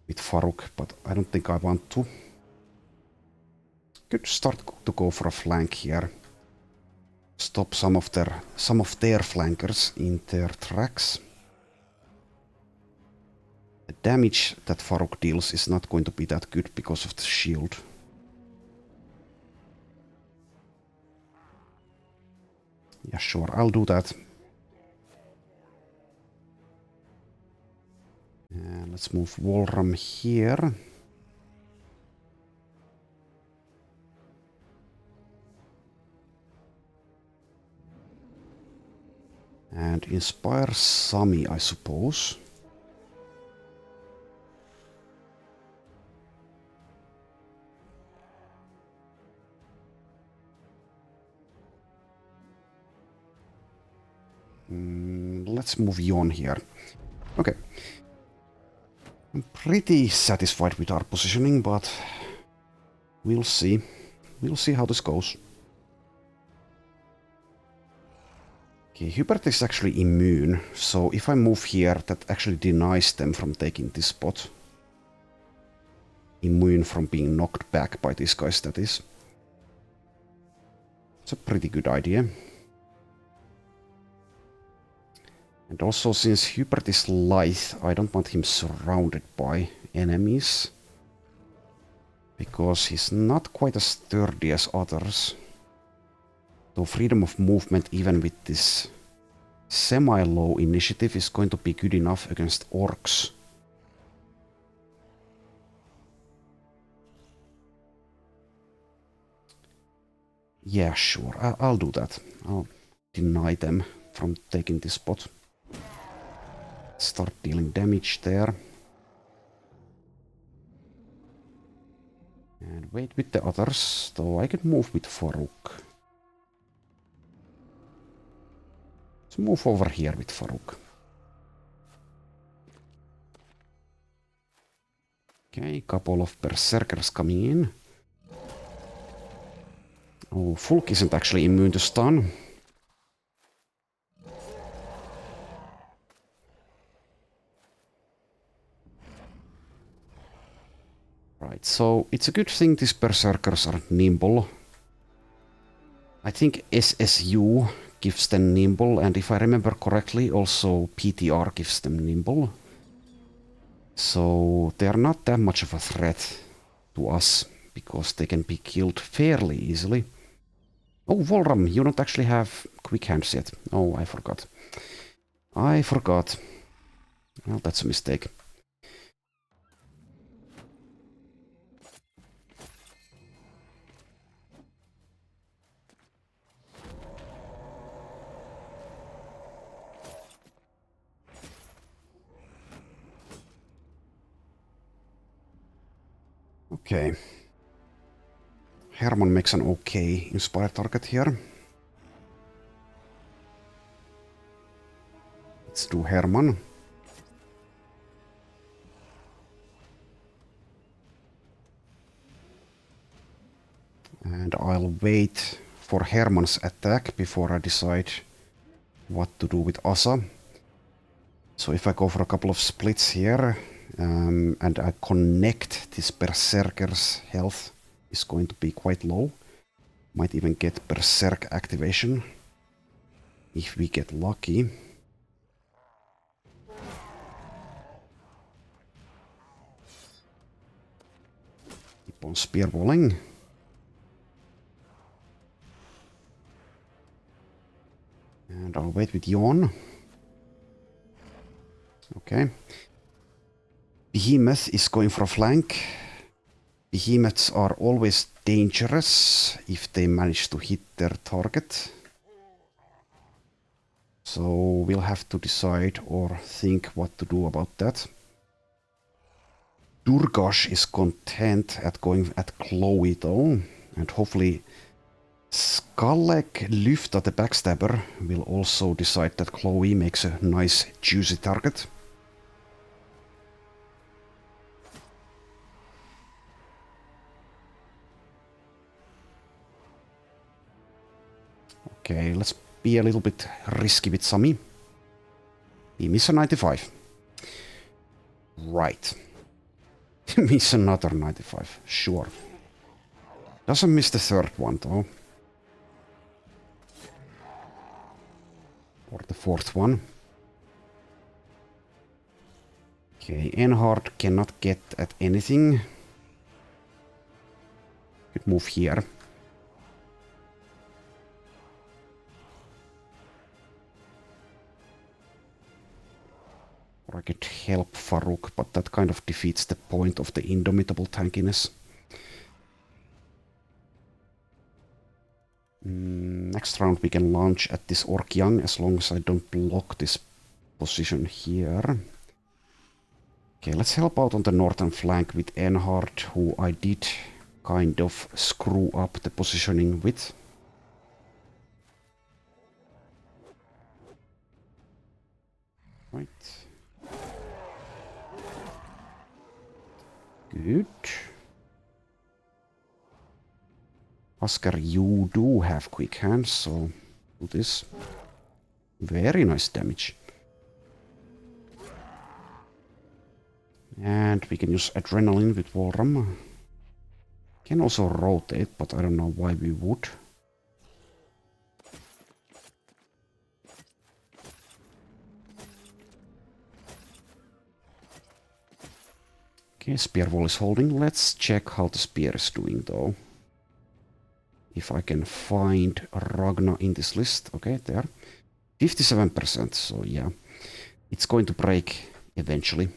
with Faruk, but I don't think I want to. Could start to go for a flank here. Stop some of their flankers in their tracks. The damage that Faruk deals is not going to be that good because of the shield. Yeah, sure, I'll do that. And let's move Walram here. And inspire Sami, I suppose. Let's move Jon here. Okay. I'm pretty satisfied with our positioning, but we'll see. We'll see how this goes. Okay, Hubert is actually immune, so if I move here, that actually denies them from taking this spot. Immune from being knocked back by these guys, that is. It's a pretty good idea. And also, since Hubert is lithe, I don't want him surrounded by enemies. Because he's not quite as sturdy as others. Though freedom of movement, even with this semi-low initiative, is going to be good enough against orcs. Yeah, sure, I'll do that. I'll deny them from taking this spot. Start dealing damage there. And wait with the others, though I could move with Faruk. Let's move over here with Faruk. Okay, couple of berserkers coming in. Oh, Fulk isn't actually immune to stun. Right, so it's a good thing these berserkers are nimble. I think SSU gives them nimble, and if I remember correctly, also PTR gives them nimble. So they are not that much of a threat to us, because they can be killed fairly easily. Oh, Volram, you don't actually have quick hands yet. Oh, I forgot. I forgot. Well, that's a mistake. Okay. Herman makes an okay inspire target here. Let's do Herman. And I'll wait for Herman's attack before I decide what to do with Asa. So if I go for a couple of splits here, and I connect this Berserker's health is going to be quite low. Might even get Berserk activation if we get lucky. Keep on spearballing. And I'll wait with Yon. Okay. Behemoth is going for a flank. Behemoths are always dangerous if they manage to hit their target. So we'll have to decide or think what to do about that. Durgash is content at going at Chloe though, and hopefully Skallek Lyfta the Backstabber will also decide that Chloe makes a nice juicy target. Okay, let's be a little bit risky with Sami. He miss a 95. Right. Miss another 95, sure. Doesn't miss the third one though. Or the fourth one. Okay, Enhard cannot get at anything. Could move here. Or I could help Farouk, but that kind of defeats the point of the indomitable tankiness. Next round we can launch at this Orc Young as long as I don't block this position here. Okay, let's help out on the northern flank with Enhard, who I did kind of screw up the positioning with. Right. Good. Oscar, you do have quick hands, so do this. Very nice damage. And we can use Adrenaline with Volram. Can also rotate, but I don't know why we would. Okay, Spear Wall is holding. Let's check how the spear is doing though. If I can find Ragna in this list. Okay, there. 57%, so yeah. It's going to break eventually.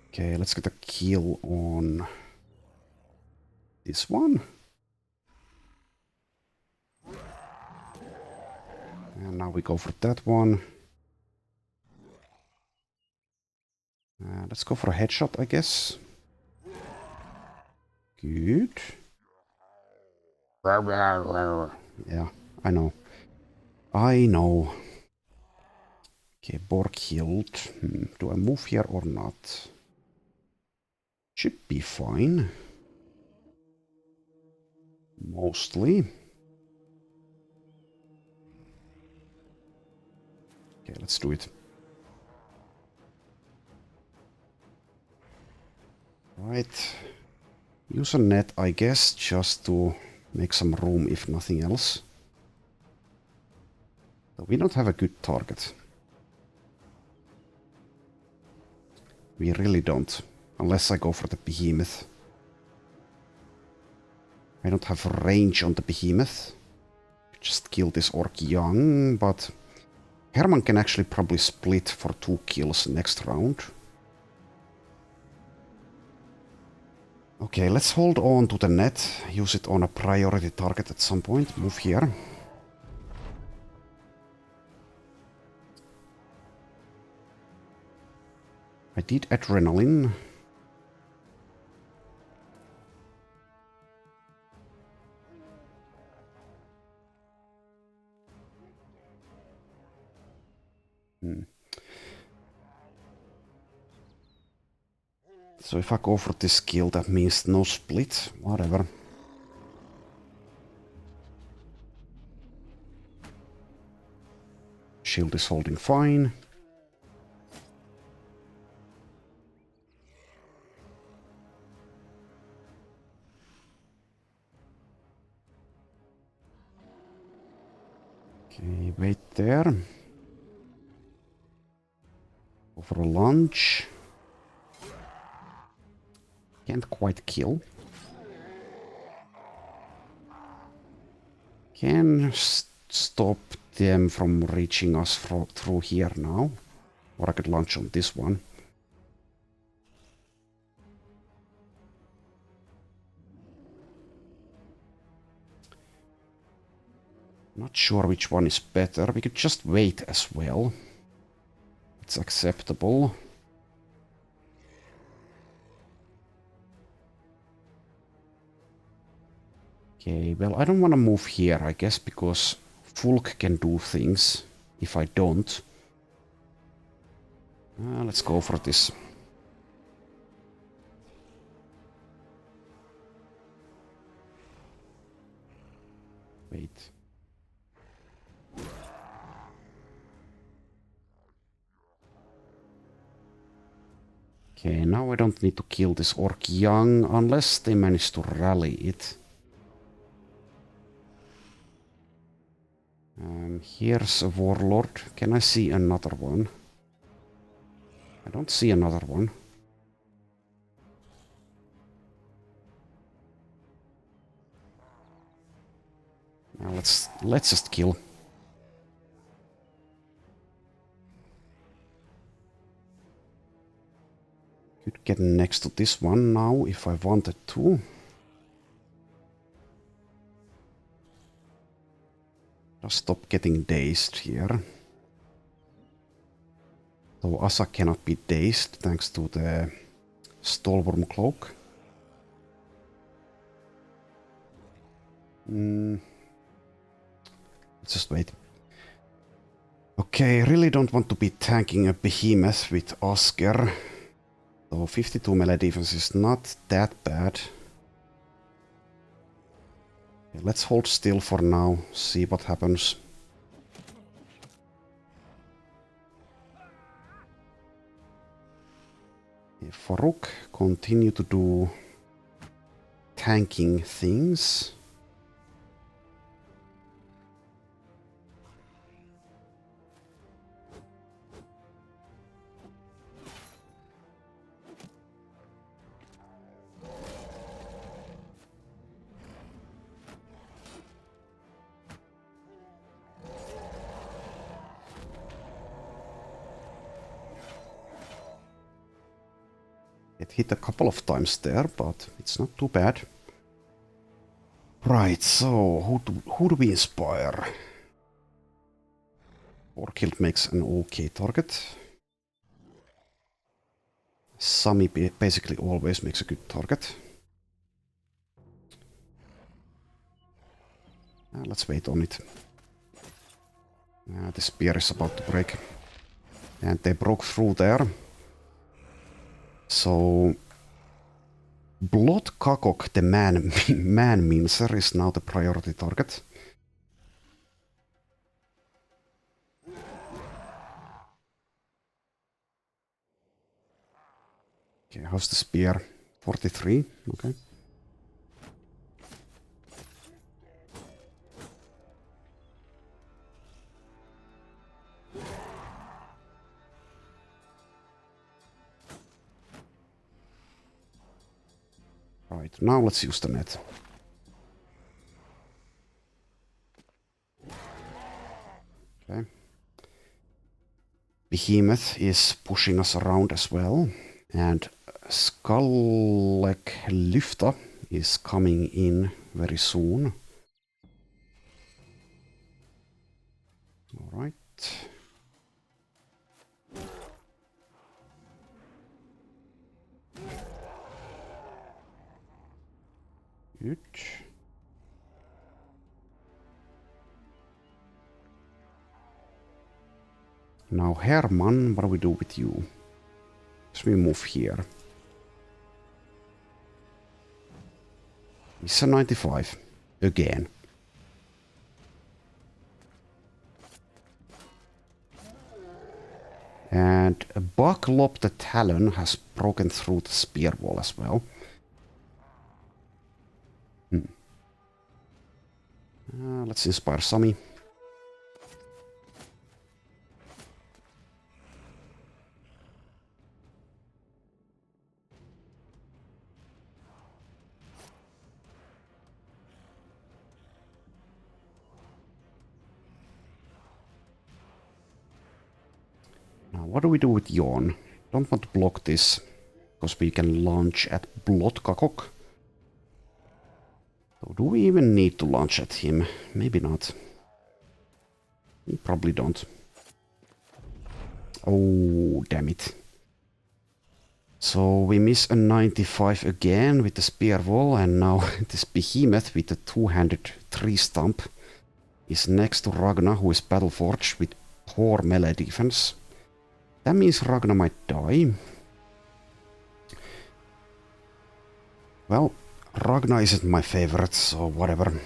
Okay, let's get a kill on this one. And now we go for that one. Let's go for a headshot, I guess. Good. Yeah, I know. I know. Okay, Borg healed. Do I move here or not? Should be fine. Mostly. Okay, let's do it. Right. Use a net, I guess, just to make some room if nothing else. So we don't have a good target. We really don't. Unless I go for the behemoth. I don't have range on the behemoth. Just kill this orc young, but Herman can actually probably split for 2 kills next round. Okay, let's hold on to the net. Use it on a priority target at some point. Move here. I did adrenaline. So if I go for this skill, that means no split. Whatever. Shield is holding fine. Okay, wait there. Go for a lunge. Can't quite kill. Can stop them from reaching us through here now. Or I could launch on this one. Not sure which one is better. We could just wait as well. It's acceptable. Okay, well, I don't want to move here, I guess, because Fulk can do things if I don't. Let's go for this. Wait. Okay, now I don't need to kill this orc young unless they manage to rally it. Here's a warlord. Can I see another one? I don't see another one. Now let's just kill. Could get next to this one now if I wanted to. Just stop getting dazed here. So Asa cannot be dazed thanks to the Stolworm Cloak. Let's just wait. Okay, I really don't want to be tanking a behemoth with Oscar. So 52 melee defense is not that bad. Okay, let's hold still for now, see what happens. Farouk continue to do tanking things. It hit a couple of times there, but it's not too bad. Right, so who do we inspire? Orkild makes an okay target. Sami basically always makes a good target. Let's wait on it. The spear is about to break. And they broke through there. So Blood Kakok, the man mincer, is now the priority target. Okay, how's the spear? 43, okay. Right, now let's use the net. Okay. Behemoth is pushing us around as well. And Skullek Lyfta is coming in very soon. Alright. Good. Now Herman, what do we do with you? Let's we move here. It's a 95. Again. And Bucklop the Talon has broken through the spear wall as well. Let's inspire Sami. Now, what do we do with Yon? Don't want to block this, because we can launch at Blotkakok. So do we even need to launch at him? Maybe not. We probably don't. Oh, damn it. So we miss a 95 again with the spear wall, and now this behemoth with the two-handed tree stump is next to Ragna, who is Battleforged with poor melee defense. That means Ragna might die. Well, Ragna isn't my favorite, so whatever.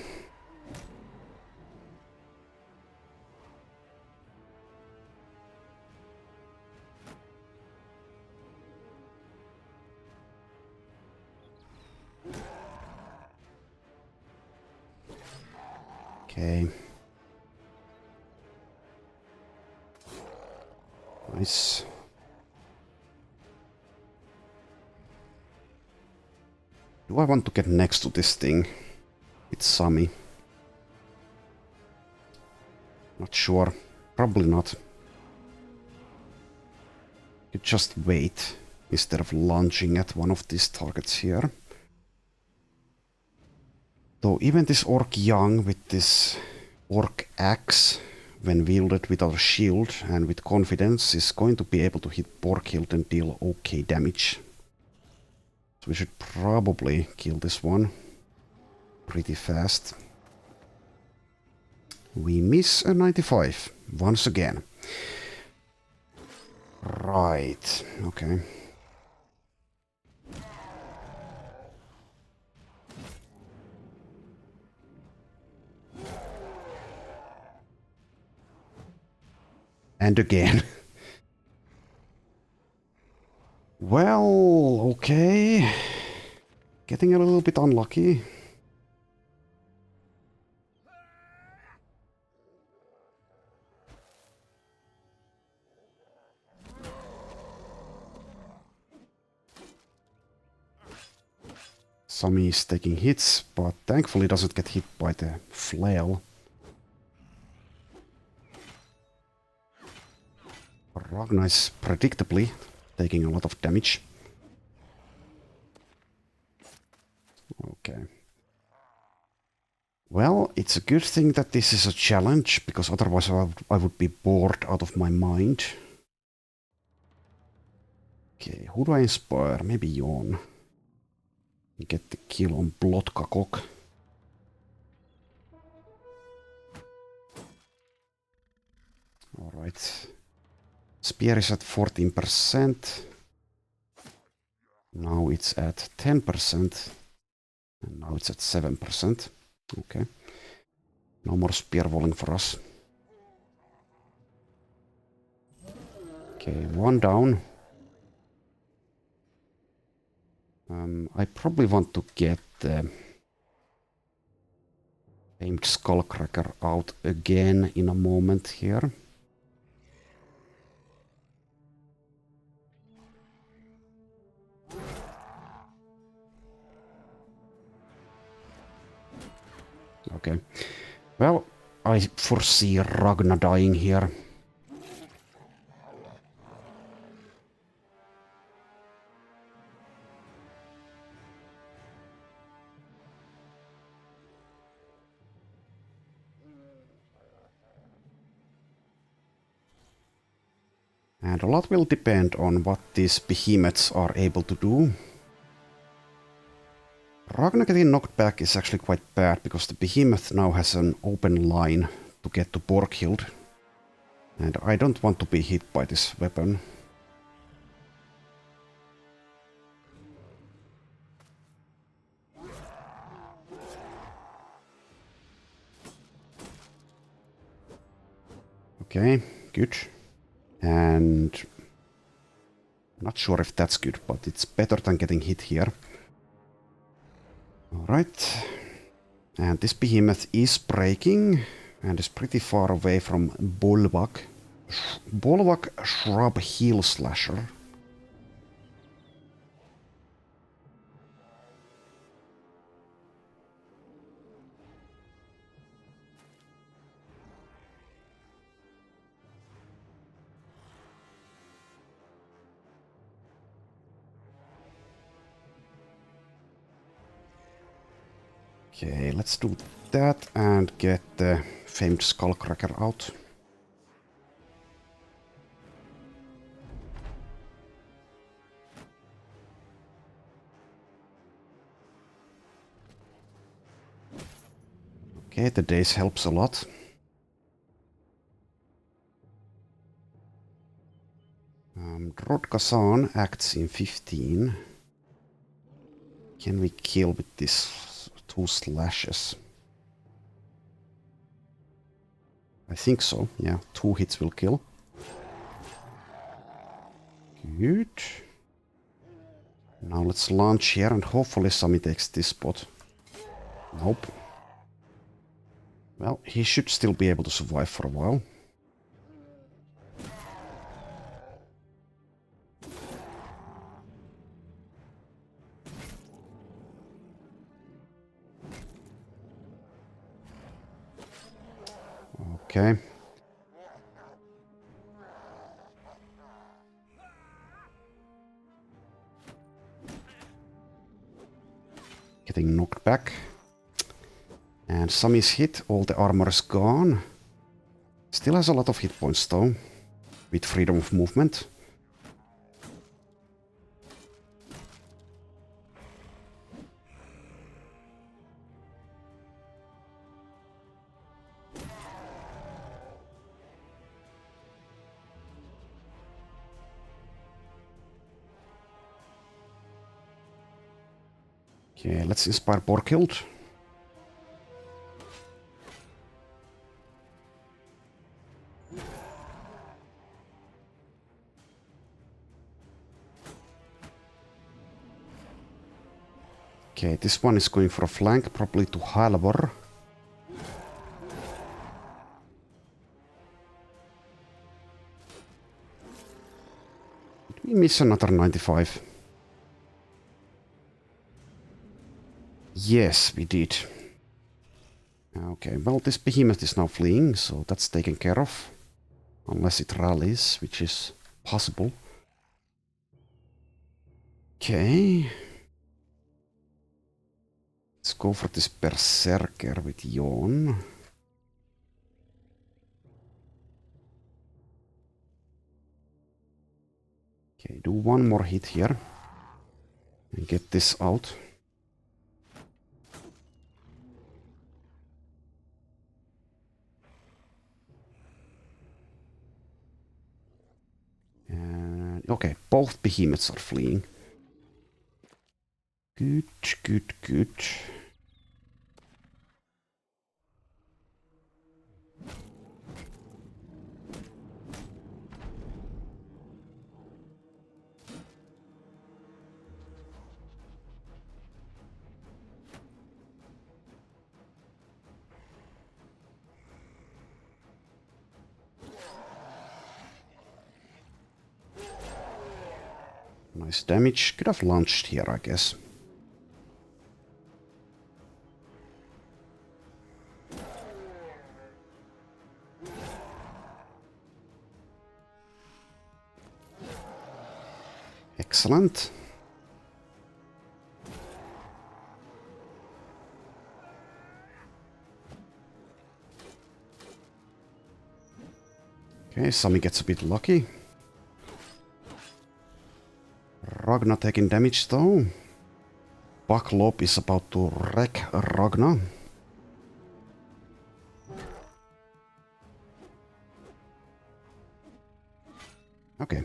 Okay. Nice. Do I want to get next to this thing? It's Sami. Not sure. Probably not. You just wait instead of launching at one of these targets here. Though even this Orc Young with this Orc Axe, when wielded without a shield and with confidence, is going to be able to hit Borghild and deal okay damage. So we should probably kill this one pretty fast. We miss a 95 once again. Right, okay. And again. Well, okay. Getting a little bit unlucky. Sami is taking hits, but thankfully doesn't get hit by the flail. Ragna is predictably taking a lot of damage. Okay. Well, it's a good thing that this is a challenge, because otherwise I would be bored out of my mind. Okay, who do I inspire? Maybe Jon. Get the kill on Blotkakok. Alright. Spear is at 14%. Now it's at 10%. And now it's at 7%. Okay. No more spear walling for us. Okay, one down. I probably want to get the famed skullcracker out again in a moment here. Okay. Well, I foresee Ragna dying here. And a lot will depend on what these behemoths are able to do. Ragnar getting knocked back is actually quite bad, because the behemoth now has an open line to get to Borghild. And I don't want to be hit by this weapon. Okay, good. And not sure if that's good, but it's better than getting hit here. Alright. And this behemoth is breaking and is pretty far away from Bulwark. Bulwark Shrub Heel Slasher. Okay, let's do that and get the famed skullcracker out. Okay, the daze helps a lot. Drodkasan acts in 15. Can we kill with these 2 slashes? I think so, yeah. 2 hits will kill. Good. Now let's launch here and hopefully Sami takes this spot. Nope. Well, he should still be able to survive for a while. Okay. Getting knocked back. And Sami's hit, all the armor is gone. Still has a lot of hit points though, with freedom of movement. Okay, let's inspire Borghild. Okay, this one is going for a flank, probably to Halvor. Did we miss another 95? Yes, we did. Okay, well, this behemoth is now fleeing, so that's taken care of. Unless it rallies, which is possible. Okay. Let's go for this berserker with Jon. Okay, do one more hit here. And get this out. And okay, both behemoths are fleeing. Good, good, good. Nice damage. Could have launched here, I guess. Excellent. Okay, Sami gets a bit lucky. Ragna taking damage though. Baklop is about to wreck Ragna. Okay.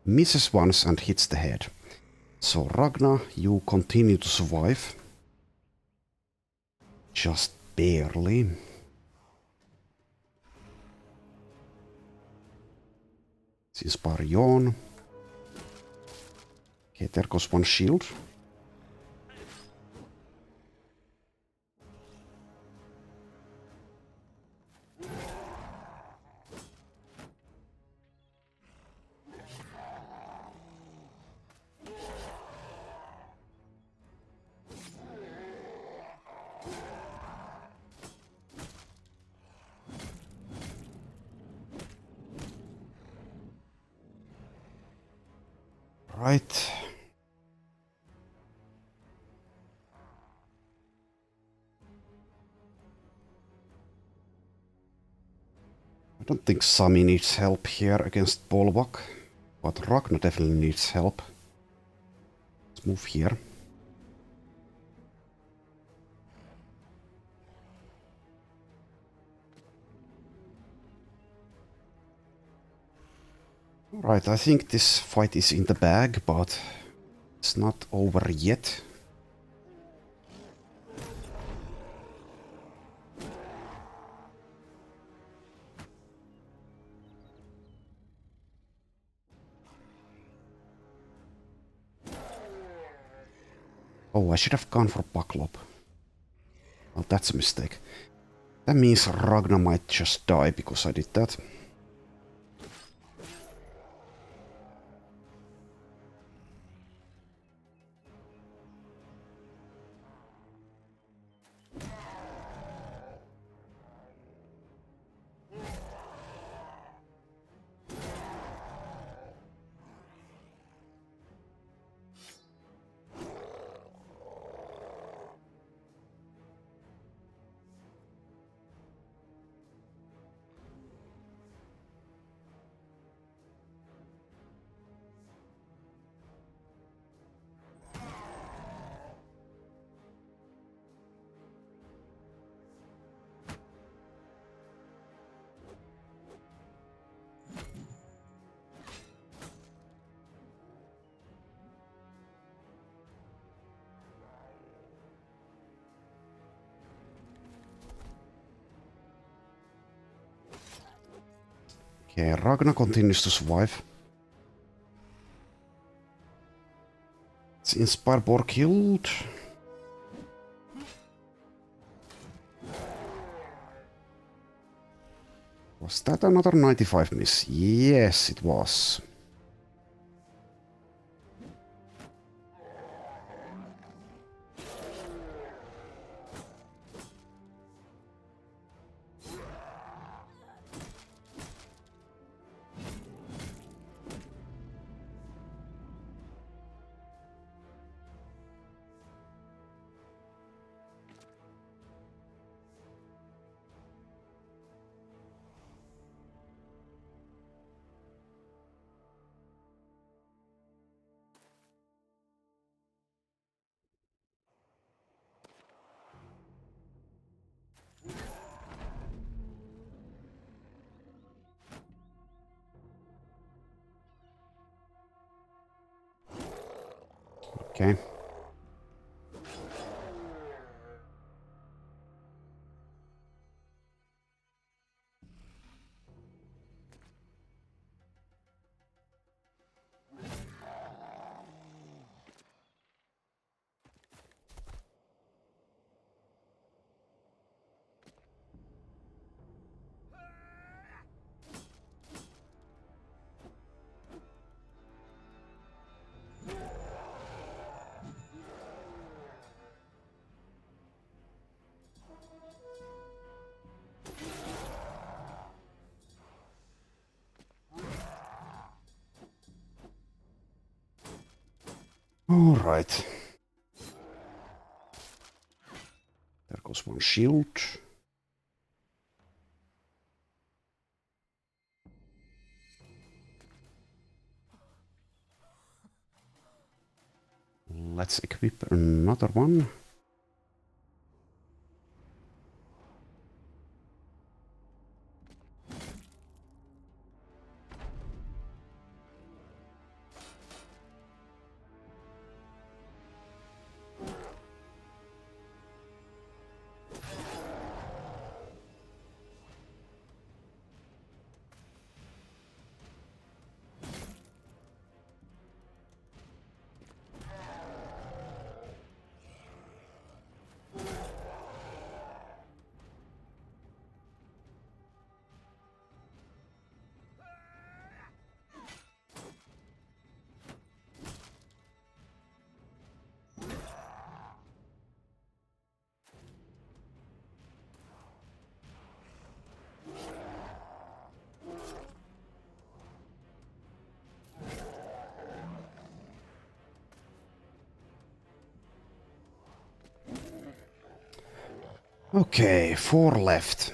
Misses once and hits the head. So Ragna, you continue to survive. Just barely. Inspire Yawn. Okay, there goes one shield. Right. I don't think Sami needs help here against Bolwak, but Ragnar definitely needs help. Let's move here. Alright, I think this fight is in the bag, but it's not over yet. Oh, I should have gone for Baklop. Well, that's a mistake. That means Ragnar might just die because I did that. Okay, Ragnar continues to survive. It's Inspire Bor killed. Was that another 95 miss? Yes, it was. Okay. Alright. There goes one shield. Let's equip another one. Okay, 4 left.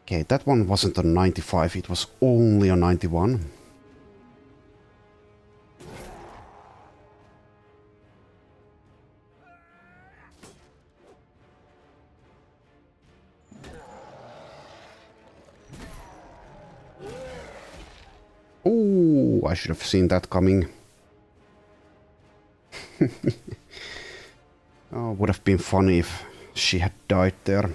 Okay, that one wasn't a 95, it was only a 91. Oh, I should have seen that coming. Oh, would have been funny if she had died there.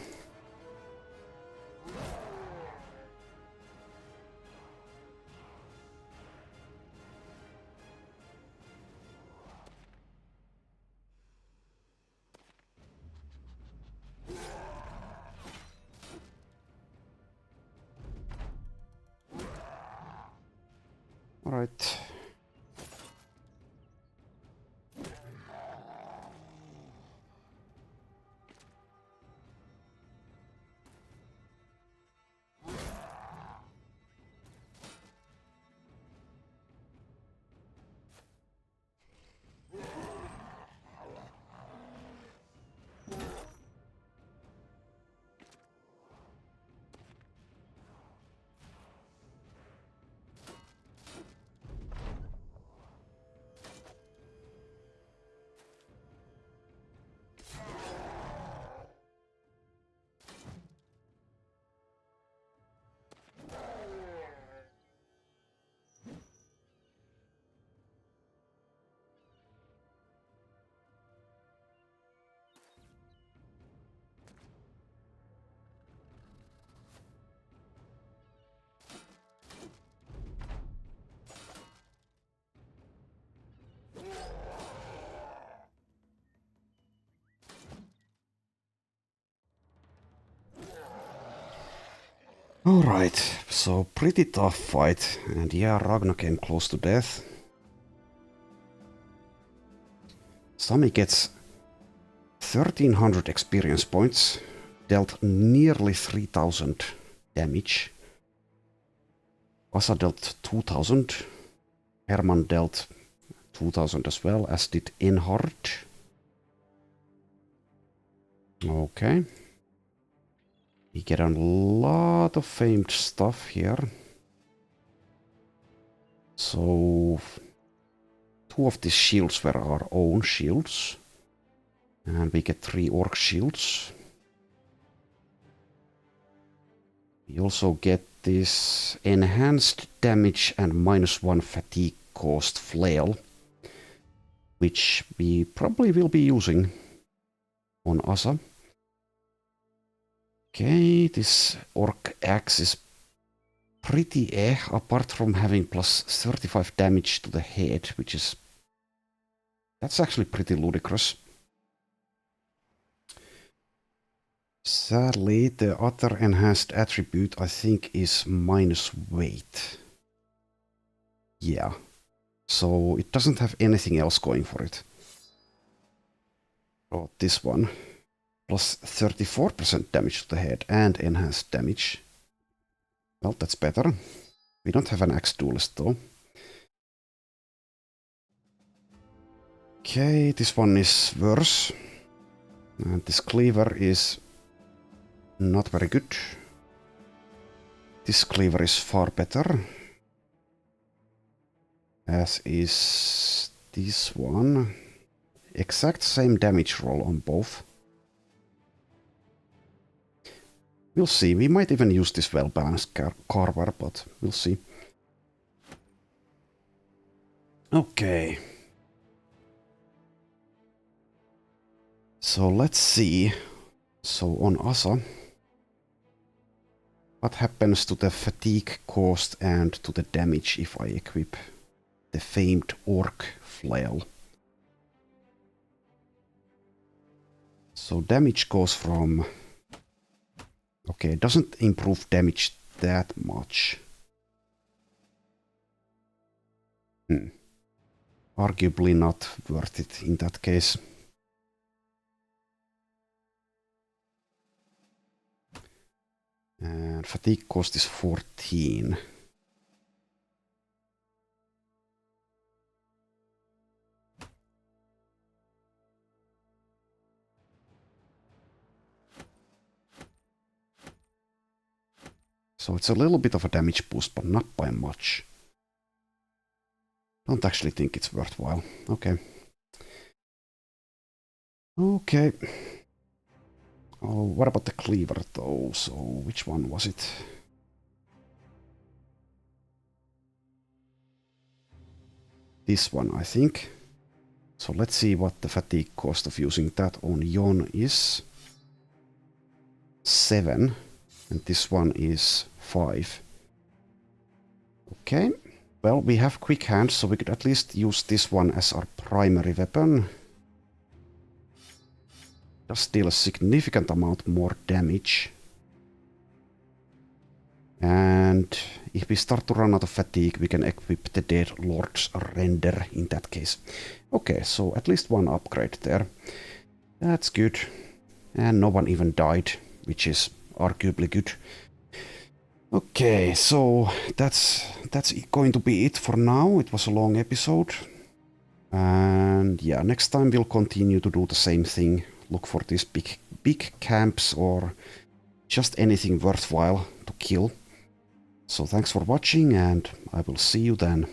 All right. Alright, so pretty tough fight, and yeah, Ragnar came close to death. Sami gets 1300 experience points, dealt nearly 3000 damage. Vasa dealt 2000, Herman dealt 2000 as well, as did Enhard. Okay. We get a lot of famed stuff here. So 2 of these shields were our own shields. And we get 3 orc shields. We also get this enhanced damage and -1 fatigue cost flail, which we probably will be using on Asa. Okay, this orc axe is pretty apart from having plus 35 damage to the head, which is... That's actually pretty ludicrous. Sadly, the other enhanced attribute, I think, is minus weight. Yeah. So it doesn't have anything else going for it. Oh, this one. Plus 34% damage to the head and enhanced damage. Well, that's better. We don't have an axe duelist, though. Okay, this one is worse. And this cleaver is not very good. This cleaver is far better. As is this one. Exact same damage roll on both. We'll see. We might even use this well-balanced carver, but we'll see. Okay. So let's see. So on Asa, what happens to the fatigue cost and to the damage if I equip the famed orc flail? So damage goes from... Okay, it doesn't improve damage that much. Arguably not worth it in that case. And fatigue cost is 14. So it's a little bit of a damage boost, but not by much. Don't actually think it's worthwhile. Okay. Okay. Oh, what about the cleaver though? So which one was it? This one, I think. So let's see what the fatigue cost of using that on Yon is. 7. And this one is 5. Okay. Well, we have quick hands, so we could at least use this one as our primary weapon. Does deal a significant amount more damage. And if we start to run out of fatigue, we can equip the Dead Lord's Render in that case. Okay, so at least one upgrade there. That's good. And no one even died, which is arguably good. Okay, so that's going to be it for now. It was a long episode. And yeah, next time we'll continue to do the same thing. Look for these big camps or just anything worthwhile to kill. So thanks for watching, and I will see you then.